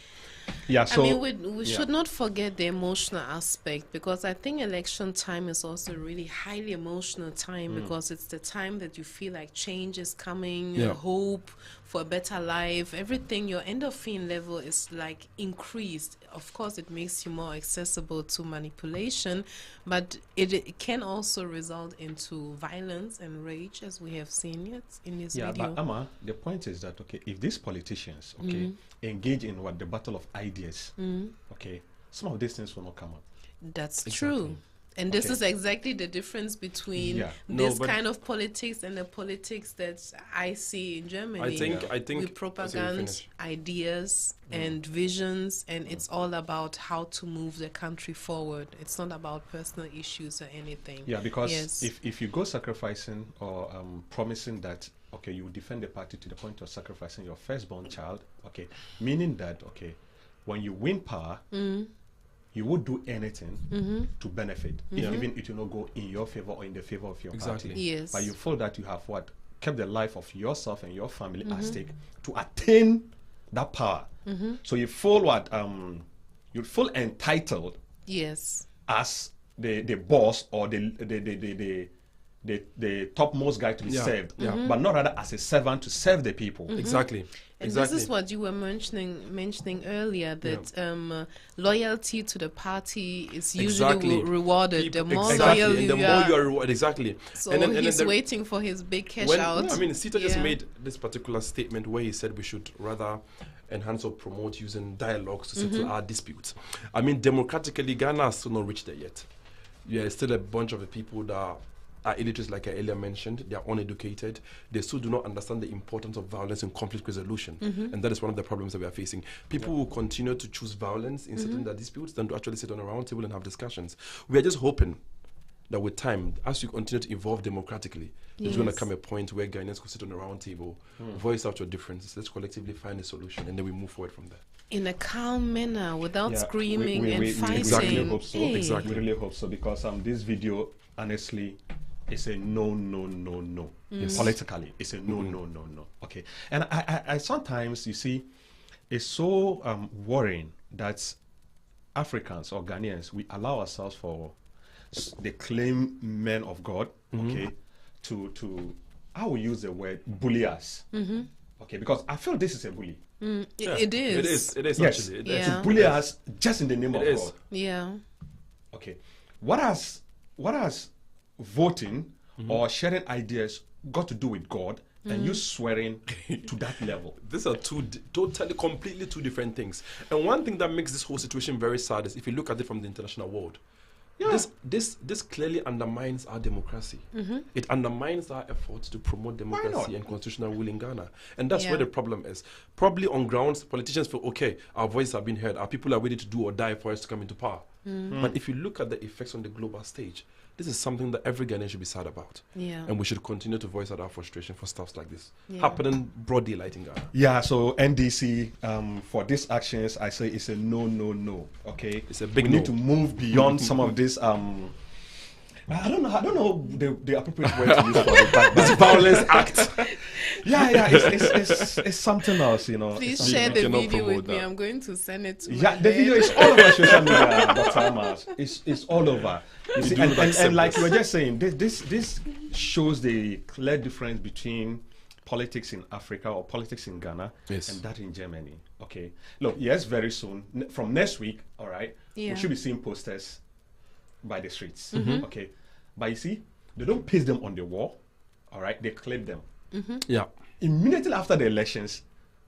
Yeah, so I mean, we should not forget the emotional aspect, because I think election time is also a really highly emotional time, because it's the time that you feel like change is coming, Yeah. hope for a better life. Everything, your endorphin level is like increased. Of course, it makes you more accessible to manipulation, but it can also result into violence and rage, as we have seen yet in this yeah, video. but Amma, the point is that okay, if these politicians engage in the battle of ideas, okay, some of these things will not come up. That's true. And this Okay. is exactly the difference between Yeah. No, this but- kind of politics and the politics that I see in Germany. I think with I say you propaganda, finish. ideas, and visions, and it's all about how to move the country forward. It's not about personal issues or anything. Yeah, because Yes. if you go sacrificing or promising that okay, you will defend the party to the point of sacrificing your firstborn child, okay, meaning that okay, when you win power, you would do anything to benefit, even it will not go in your favor or in the favor of your Exactly. party. Yes. But you feel that you have what kept the life of yourself and your family at stake to attain that power. So you feel what you feel entitled Yes. as the boss or the topmost guy to be Yeah, served, yeah. but not rather as a servant to serve the people. Exactly. And Exactly. this is what you were mentioning earlier, that loyalty to the party is usually Exactly. rewarded. The more Exactly. loyal And the you more are, you are rewarded, exactly. so and then he's the- waiting for his big cash when, out. I mean, Sita just Yeah. made this particular statement where he said we should rather enhance or promote using dialogues to settle our disputes. I mean, democratically, Ghana has still not reached there yet. Yeah, there's still a bunch of the people that are illiterate, like I earlier mentioned. They are uneducated. They still do not understand the importance of violence and conflict resolution. And that is one of the problems that we are facing. People will continue to choose violence in settling their disputes than to actually sit on a round table and have discussions. We are just hoping that with time, as we continue to evolve democratically, there's going to come a point where Ghanaians could sit on a round table, voice out your differences, let's collectively find a solution, and then we move forward from there. In a calm manner, without Yeah, screaming and we fighting. really hope so. Hey. We really hope so because this video, honestly, it's a no, no, no, no. Politically, it's a no, no, no, no. Okay. And I sometimes, you see, it's so worrying that Africans or Ghanaians, we allow ourselves for, they claim men of God, okay, to I will use the word bully us. Okay, because I feel this is a bully. It is. It is Yes, actually. It Yeah. is. to bully us just in the name of is. God. Yeah. Okay. What has voting or sharing ideas got to do with God and you swearing to that level? These are completely two different things. And one thing that makes this whole situation very sad is if you look at it from the international world. Yeah. This clearly undermines our democracy. It undermines our efforts to promote democracy and constitutional rule in Ghana. And that's Yeah. where the problem is. Probably on grounds, politicians feel, okay, our voices have been heard. Our people are ready to do or die for us to come into power. But if you look at the effects on the global stage, this is something that every Ghanaian should be sad about. Yeah. And we should continue to voice out our frustration for stuff like this Yeah. happening broad daylight in Ghana. Yeah, so NDC, for these actions, I say it's a no, no, no. Okay, It's a big we no. need to move beyond some of this. I don't know the appropriate word to use for it, but This violence act. yeah, it's something else, you know. Please it's share something- the cannot video with promote me. that. I'm going to send it to Yeah, my the video head. is all over social media, Dr. Amas. It's all over. You see, do and, not accept and like this. you were just saying, this shows the clear difference between politics in Africa or politics in Ghana Yes. and that in Germany. Okay, look, yes, very soon from next week. All right, Yeah. we should be seeing posters by the streets. Okay, but you see, they don't paste them on the wall. All right, they clip them. Yeah. Immediately after the elections,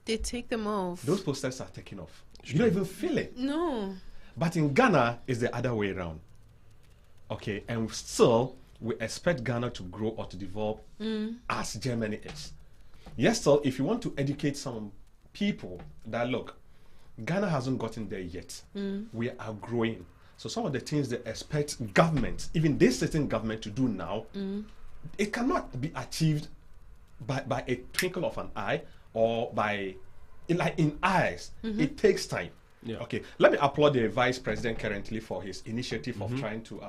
They take them off. those posters are taken off. You don't even feel it. No. But in Ghana, it's the other way around. Okay, and still, we expect Ghana to grow or to develop as Germany is. Yes, still, if you want to educate some people that, look, Ghana hasn't gotten there yet. We are growing. So some of the things they expect government, even this certain government to do now, it cannot be achieved by a twinkle of an eye or by, like in eyes. It takes time. Yeah. Okay, let me applaud the vice president currently for his initiative of trying to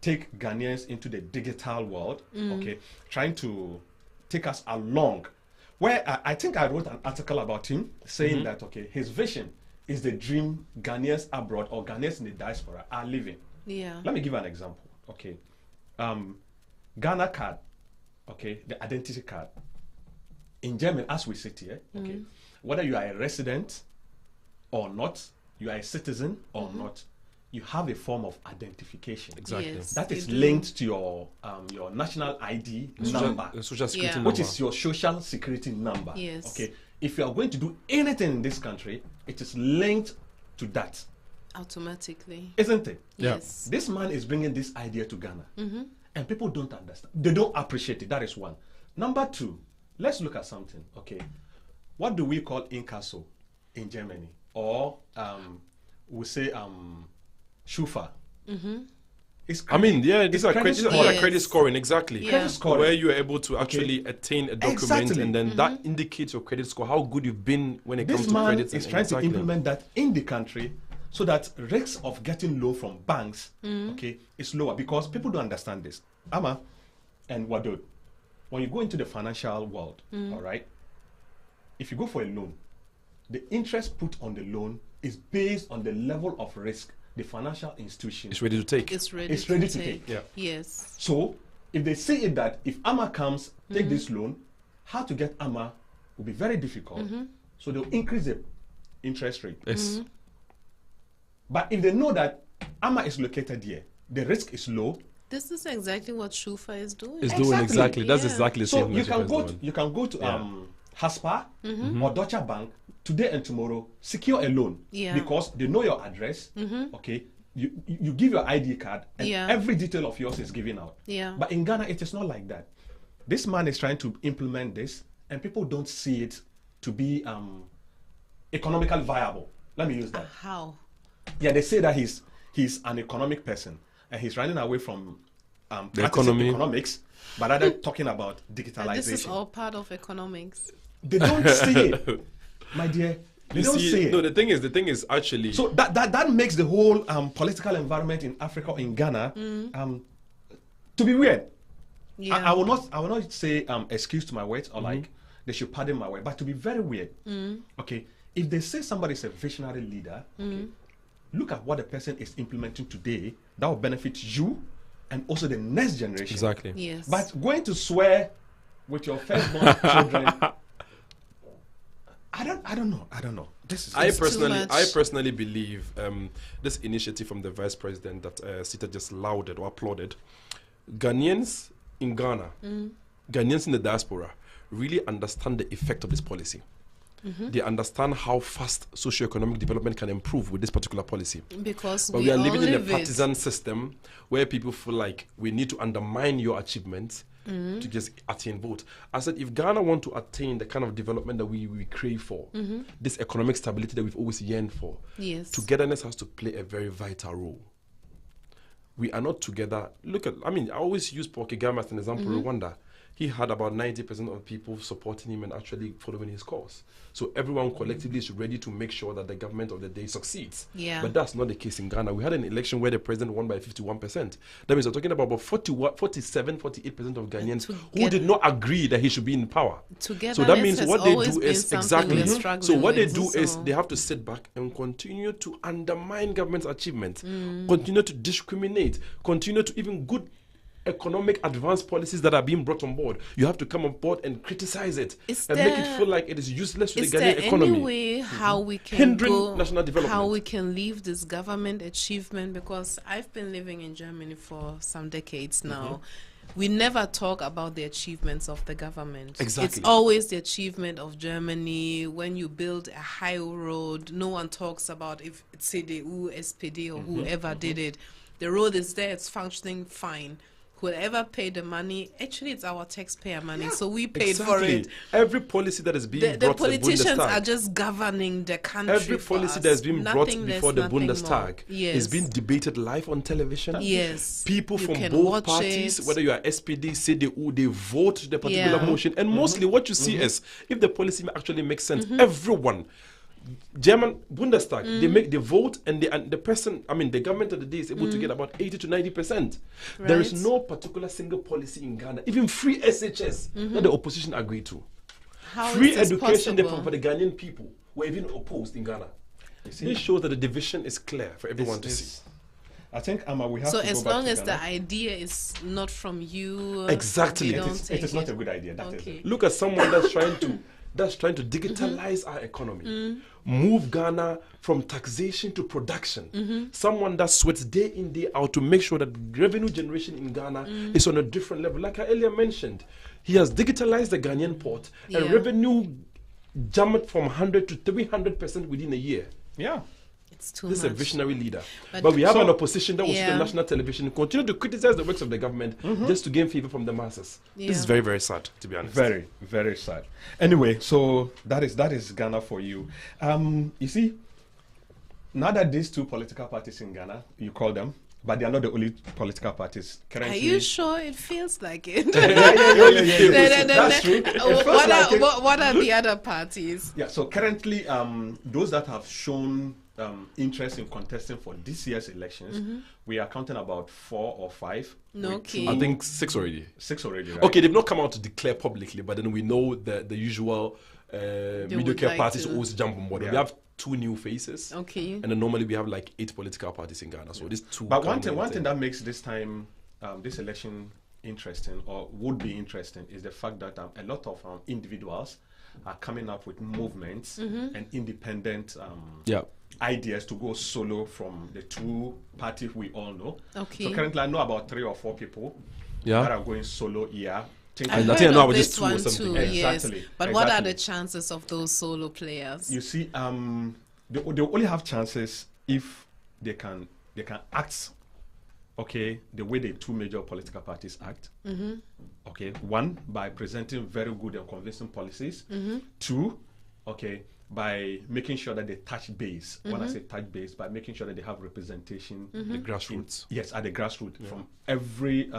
take Ghanaians into the digital world. Okay, trying to take us along. Where I think I wrote an article about him saying that, okay, his vision is the dream Ghanaians abroad or Ghanaians in the diaspora are living. Yeah. Let me give you an example. Okay, Ghana card, okay, the identity card. In Germany, as we sit here, okay, whether you are a resident or not, you are a citizen or not, you have a form of identification. Exactly. Yes, That you is do. linked to your national ID number, Social security Yeah. number. which is your social security number. Yes. Okay. If you are going to do anything in this country, it is linked to that, Automatically. isn't it? Yeah. Yes. This man is bringing this idea to Ghana, and people don't understand. They don't appreciate it. That is one. Number two, let's look at something. Okay, what do we call incasso in Germany, or we say Schufa? It's I mean, yeah, it's these are credit credit, scoring. Yes. credit scoring, exactly. Yeah. Credit scoring. Where you are able to actually attain a document, Exactly. and then that indicates your credit score, how good you've been when it This comes to man credits. is and- trying exactly. to implement that in the country so that risks of getting low from banks, okay, is lower because people don't understand this. Ama and Wadod, when you go into the financial world, all right, if you go for a loan, the interest put on the loan is based on the level of risk the financial institution It's ready to take. It's ready, It's ready to take. Yeah. Yes. So if they say it that if AMA comes, take this loan, how to get AMA will be very difficult. So they'll increase the interest rate. Yes. But if they know that AMA is located here, the risk is low. This is exactly what Shufa is doing. It's doing exactly. That's Yeah. exactly the So same. you message can as go the to, one. you can go to Yeah. Haspa or Deutsche Bank today and tomorrow, secure a loan. Yeah. Because they know your address. Okay. You give your ID card and Yeah. every detail of yours is given out. Yeah. But in Ghana, it is not like that. This man is trying to implement this, and people don't see it to be economically viable. Let me use that. How? Yeah, they say that he's an economic person, and he's running away from practicing economy. economics, but rather talking about And digitalization. this is all part of economics. They don't see it, my dear. They You don't see, see it. no, the thing is actually. So that makes the whole political environment in Africa, in Ghana, to be weird. Yeah. I will not say excuse to my words or like they should pardon my word, but to be very weird. Okay, if they say somebody is a visionary leader, okay, look at what the person is implementing today that will benefit you and also the next generation. Exactly. Yes. But going to swear with your firstborn children, I don't know. This is I too much. personally believe this initiative from the vice president that Sita just lauded or applauded. Ghanaians in Ghana, Ghanaians in the diaspora, really understand the effect of this policy. They understand how fast socioeconomic development can improve with this particular policy. Because But we are living in a live it. partisan system where people feel like we need to undermine your achievements to just attain vote. I said, if Ghana want to attain the kind of development that we crave for, this economic stability that we've always yearned for, Yes. togetherness has to play a very vital role. We are not together. Look at, I always use Paul Kagame as an example. Rwanda, he had about 90% of people supporting him and actually following his cause. So everyone collectively is ready to make sure that the government of the day succeeds. Yeah. But that's not the case in Ghana. We had an election where the president won by 51%. That means we're talking about 47, 48% of Ghanaians who did not agree that he should be in power. So that means what they do is exactly. So what they do is they have to sit back and continue to undermine government's achievements, continue to discriminate, continue to even good economic advanced policies that are being brought on board. You have to come on board and criticize it and make it feel like it is useless to the Ghanaian economy. Is there any way how we can Hindering national development. how we can leave this government achievement? Because I've been living in Germany for some decades now. We never talk about the achievements of the government. Exactly. It's always the achievement of Germany. When you build a high road, no one talks about if it's CDU, SPD, or whoever did it. The road is there, it's functioning fine. Whoever paid the money, actually it's our taxpayer money, so we paid for it. Every policy that is being The brought to the politicians Bundestag, are just governing the country. every for policy us. that has been brought Nothing less, before the nothing Bundestag more. Yes. is being debated live on television. Yes. People You from can both watch parties, it. whether you are SPD, CDU, they vote the particular Yeah. motion. And mostly what you see is, if the policy actually makes sense, everyone, German Bundestag, they vote, and the person, the government of the day is able to get about 80 to 90%. There is Right. no particular single policy in Ghana, even free SHS, that the opposition agreed to. How Free is this education possible? for the Ghanaian people were even opposed in Ghana. This shows that the division is clear for everyone to see. I think we have So to go as back long to as Ghana. the idea is not from you, Exactly. they It don't it take is not a good idea. That is Okay. it. Look at someone that's trying to digitalize our economy, move Ghana from taxation to production. Someone that sweats day in, day out to make sure that revenue generation in Ghana is on a different level. Like I earlier mentioned, he has digitalized the Ghanaian port, and Yeah. revenue jumped from 100 to 300% within a year. Yeah. It's too This is much. a visionary leader. But- But we have So- an opposition that will sit Yeah. on national television, continue to criticize the works of the government just to gain favor from the masses. This is Yeah. very, very sad, to be honest. Very, very sad. Anyway, so that is Ghana for you. You see, now that these two political parties in Ghana, you call them, but they are not the only political parties currently. Are you sure? It feels like it. Yeah. That's true. It feels What like it. what are the other parties? Yeah, so currently, those that have shown interest in contesting for this year's elections, we are counting about 4 or 5. with Okay. I think 6 already. 6 already, right? Okay, they've not come out to declare publicly, but then we know the usual mediocre like parties to. always jump on board. Yeah. We have 2 new faces, Okay. and then normally we have like 8 political parties in Ghana. So these 2. But one thing that makes this time, this election interesting or would be interesting is the fact that a lot of individuals are coming up with movements and independent ideas to go solo from the 2 parties we all know. Okay. So currently I know about 3 or 4 people Yeah. that are going solo here. I I've think heard I know of about this just 2 or one something. too, Exactly, yes. But what are exactly. the chances of those solo players? You see, they only have chances if they can act, okay, the way the 2 major political parties act. Okay, 1, by presenting very good and convincing policies. 2, okay, by making sure that they touch base. When I say touch base, by making sure that they have representation. The grassroots. Yes, at the grassroots from every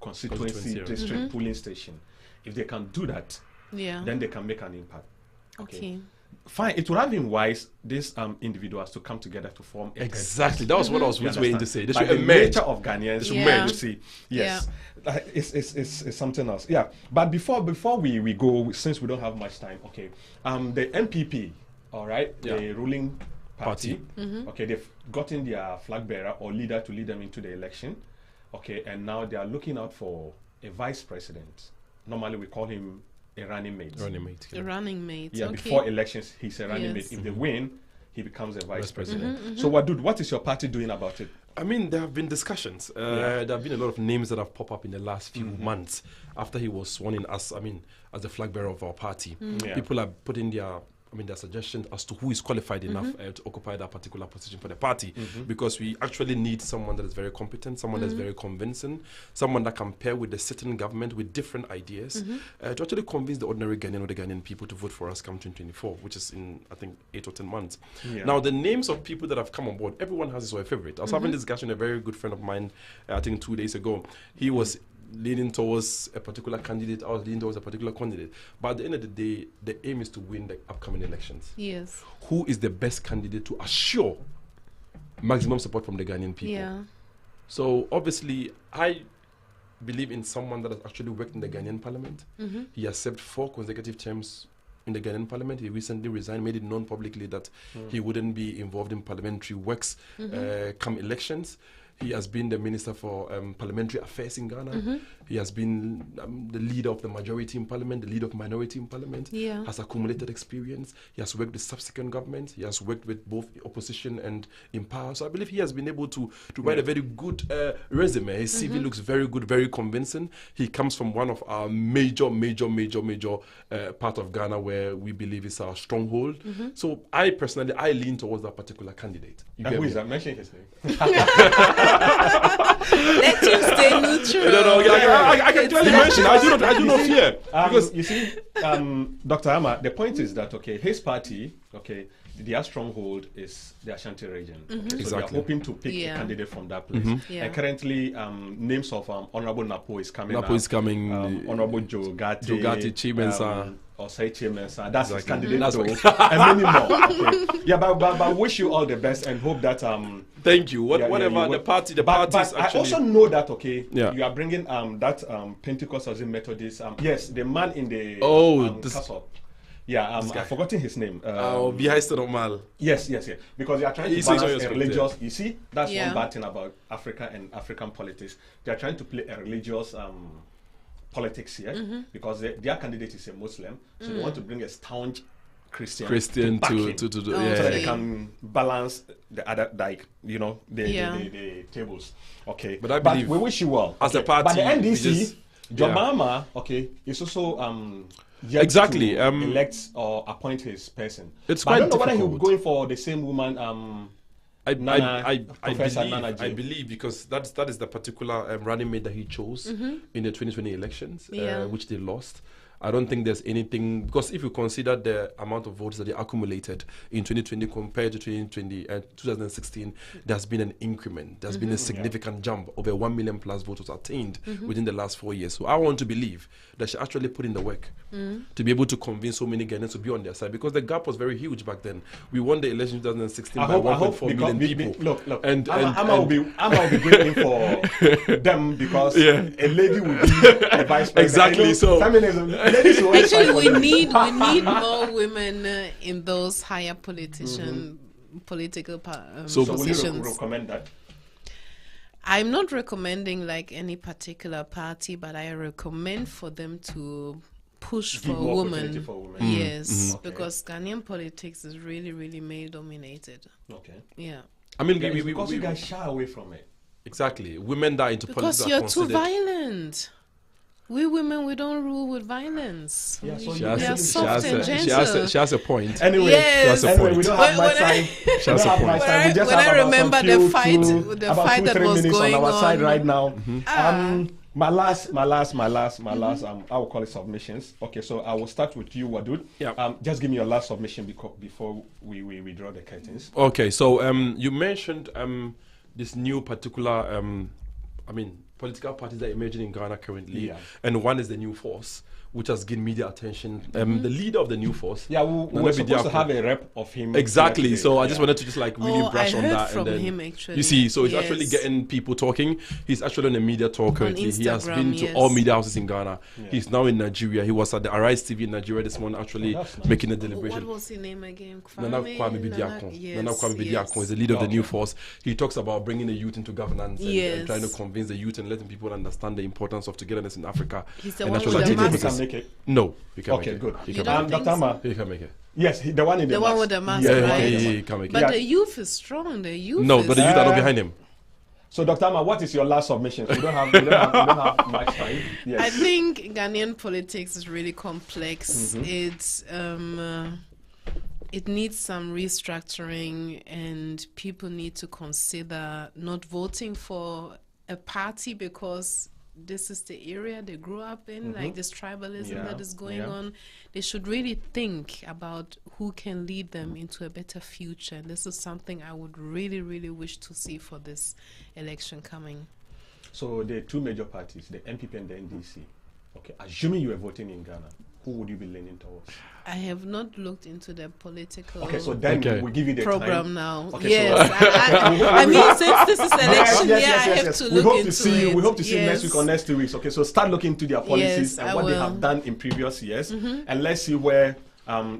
constituency, yeah. district, polling station. If they can do that, Yeah. then they can make an impact. Okay. fine, it would have been wise these individuals to come together to form a Exactly. That was what I was You waiting to understand? say. They By should the emerge. nature of Ghanaians, They should Yeah. merge. you see, yes, it's something else. Yeah, but before we go, since we don't have much time, okay, the MPP, all right, Yeah. the ruling party, Mm-hmm. okay, they've gotten their flag bearer or leader to lead them into the election, okay, and now they are looking out for a vice president. Normally we call him a running mate. Running mate. A running mate. Yeah, okay. before elections, he's a running Yes. mate. If they win, he becomes a vice Vice president. president. So, Wadud, what is your party doing about it? I mean, there have been discussions. Yeah. There have been a lot of names that have popped up in the last few months after he was sworn in as, as the flag bearer of our party. Yeah. People are putting their suggestions as to who is qualified enough to occupy that particular position for the party, because we actually need someone that is very competent, someone that's very convincing, someone that can pair with the sitting government with different ideas to actually convince the ordinary Ghanaian or the Ghanaian people to vote for us come 2024, which is in, I think, 8 or 10 months. Yeah. Now, the names of people that have come on board, everyone has his own favorite. I was having this discussion with a very good friend of mine, I think 2 days ago. He was leaning towards a particular candidate, I was leaning towards a particular candidate. But at the end of the day, the aim is to win the upcoming elections. Yes. Who is the best candidate to assure maximum support from the Ghanaian people? Yeah. So obviously, I believe in someone that has actually worked in the Ghanaian parliament. He has served 4 consecutive terms in the Ghanaian parliament. He recently resigned, made it known publicly that he wouldn't be involved in parliamentary works come elections. He has been the Minister for Parliamentary Affairs in Ghana. He has been the leader of the majority in Parliament, the leader of minority in Parliament. Yeah. Has accumulated experience. He has worked with subsequent governments. He has worked with both opposition and in power. So I believe he has been able to write a very good resume. His CV looks very good, very convincing. He comes from one of our major part of Ghana where we believe is our stronghold. So I personally, I lean towards that particular candidate. You And get who me? is that? Mention his name. Let you stay neutral. No, I can clearly mention. I do not fear. Because you see, Dr. Amma, the point is that, okay, his party, okay, their stronghold is the Ashanti region. Okay, so they are Exactly. hoping to pick Yeah. a candidate from that place. Yeah. And currently, names of Honorable Napo is coming Napo up. is coming. Honorable Joe Gatti. Joe Gatti, Chimensa. Or say Chimensa. That's his Exactly. candidate, That's though. And many more. Okay. Yeah, but wish you all the best and hope that Thank you. yeah, yeah, Whatever you the will- party, but is I actually. also know that, okay, Yeah. you are bringing that Pentecostalism Methodist. Yes, the man in the This- castle. Yeah, guy. I've forgotten his name. Behind normal. Yes. Because they are trying He to says balance on a your religious. You see, that's Yeah. one bad thing about Africa and African politics. They are trying to play a religious politics here because their candidate is a Muslim, so they want to bring a staunch Christian Christian back to him. do. Oh, Yeah. So that they Okay. can balance the other, like, Yeah. the tables. Okay. But I believe we wish you well. as a Okay. party, But the we NDC, just- John yeah. Mahama, okay, is also yet Exactly, to elect or appoint his person. It's But I quite don't know whether he'll be difficult. going for the same woman. Professor Nana I J. believe because that is the particular running mate that he chose in the 2020 elections, Yeah. which they lost. I don't think there's anything, because if you consider the amount of votes that they accumulated in 2020 compared to 2016, there's been an increment. There's been a significant jump. Over 1 million plus votes was attained within the last 4 years. So I want to believe that she actually put in the work to be able to convince so many Ghanaians to be on their side, because the gap was very huge back then. We won the election in 2016 by 1.4 million people. Look. And Amma will be bringing for them because a lady will be a vice president. Exactly, so- feminism. Ladies will always fight Actually, for we them. need more women in those higher political So will you positions. recommend that? I'm not recommending like any particular party, but I recommend for them to push Give for a more woman. opportunity for women. Yes, Okay. because Ghanaian politics is really, really male dominated. Okay. Yeah. I mean, Yeah, we, it's we, because we, you guys shy away from it. exactly. Women that are into politics Because are you're too considered. violent. We women, we don't rule with violence. Yeah, so we you are have to- soft and she has a point. Anyway, Yes. anyway, we don't have When much I- time. We don't That's a have point. much time. We just When I have about remember some the few fight- two- the about fight that 2-3 was minutes going on our side on. right now. Ah. My last, I will call it submissions. Okay, so I will start with you, Wadud. Yeah. Just give me your last submission before we draw the curtains. Okay, so you mentioned this new particular, political parties that are emerging in Ghana currently, Yeah. and one is the New Force, which has gained media attention. The leader of the New Force. Yeah, we were supposed to have a rep of him. Exactly. here So I today. just wanted to just like really Oh, brush I on heard that. from and then him, actually. You see, so he's Yes. actually getting people talking. He's actually on a media tour currently. He has Instagram, been to yes. all media houses in Ghana. He's now in Nigeria. He was at the Arise TV in Nigeria this morning, actually that's nice. making a What deliberation. was his name again? Nana Kwame Bediakon. Yes, Nana Kwame Bediakon yes. is the leader of the Okay. New Force. He talks about bringing the youth into governance and Yes. trying to convince the youth and letting people understand the importance of togetherness in Africa. He's the and one actually with the taking He mask. can business. make it. No, he can Okay, make good. it. He You can don't make it. think Dr. so? Ma. He can make it. Yes, the one in the The one mask. with the mask, Yeah, right? he can make But it. the youth is strong. The youth No, is but the youth are not behind him. So, Dr. Ama, what is your last submission? We don't have much time. Yes. I think Ghanaian politics is really complex. Mm-hmm. It needs some restructuring, and people need to consider not voting for a party because this is the area they grew up in, like this tribalism Yeah, that is going yeah. on. They should really think about who can lead them into a better future. And this is something I would really, really wish to see for this election coming. So, the two major parties, the NPP and the NDC. Okay, assuming you were voting in Ghana, who would you be leaning towards? I have not looked into the political Okay, so then Okay. we'll give you the program time. now. Okay, yes, so- I mean, since this is election, Yes, I have to we look hope into to see you. it. We hope to see you next Yes. week or next 2 weeks. Okay, so start looking into their policies Yes, and I what they will. have done in previous years, and let's see where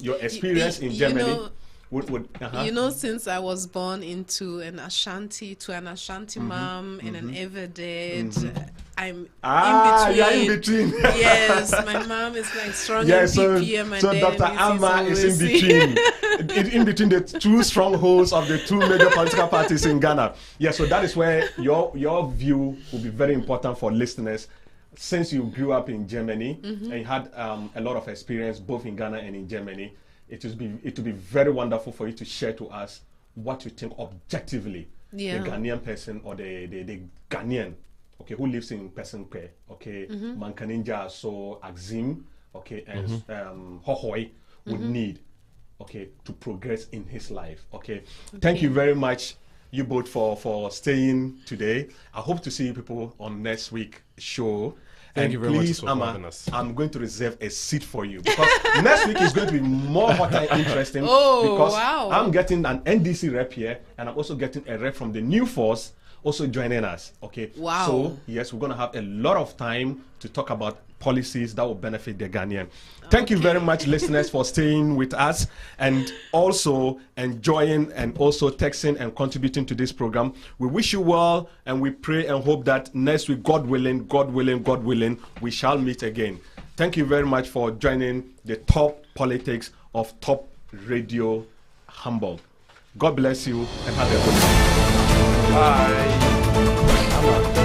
your experience in you Germany know- would. You know, since I was born into an Ashanti mom and an Everdead, I'm you are in in between. between. Yes, my mom is like strong Yeah, in so, PP and my so dad Dr. Alma is in between, in between the two strongholds of the two major political parties in Ghana. Yeah, so that is where your view will be very important for listeners. Since you grew up in Germany and you had a lot of experience both in Ghana and in Germany, it would be very wonderful for you to share to us what you think objectively Yeah. the Ghanaian person or the Ghanaian, okay, who lives in Pesenkwe, okay, Mankaninja, so Axim, okay, and Hohoi would need, okay, to progress in his life, okay. Thank you very much, you both, for staying today. I hope to see you people on next week show. Thank you very much, please, Sir, for Amma, having us. I'm going to reserve a seat for you because next week is going to be more hot and interesting. Oh, because wow. I'm getting an NDC rep here, and I'm also getting a rep from the New Force also joining us. Okay. Wow. So yes, we're going to have a lot of time to talk about policies that will benefit the Ghanaian. Thank you very much, listeners, for staying with us and also enjoying and also texting and contributing to this program. We wish you well, and we pray and hope that next week, God willing, we shall meet again. Thank you very much for joining the Top Politics of Top Radio Hamburg. God bless you and have a good night. Bye.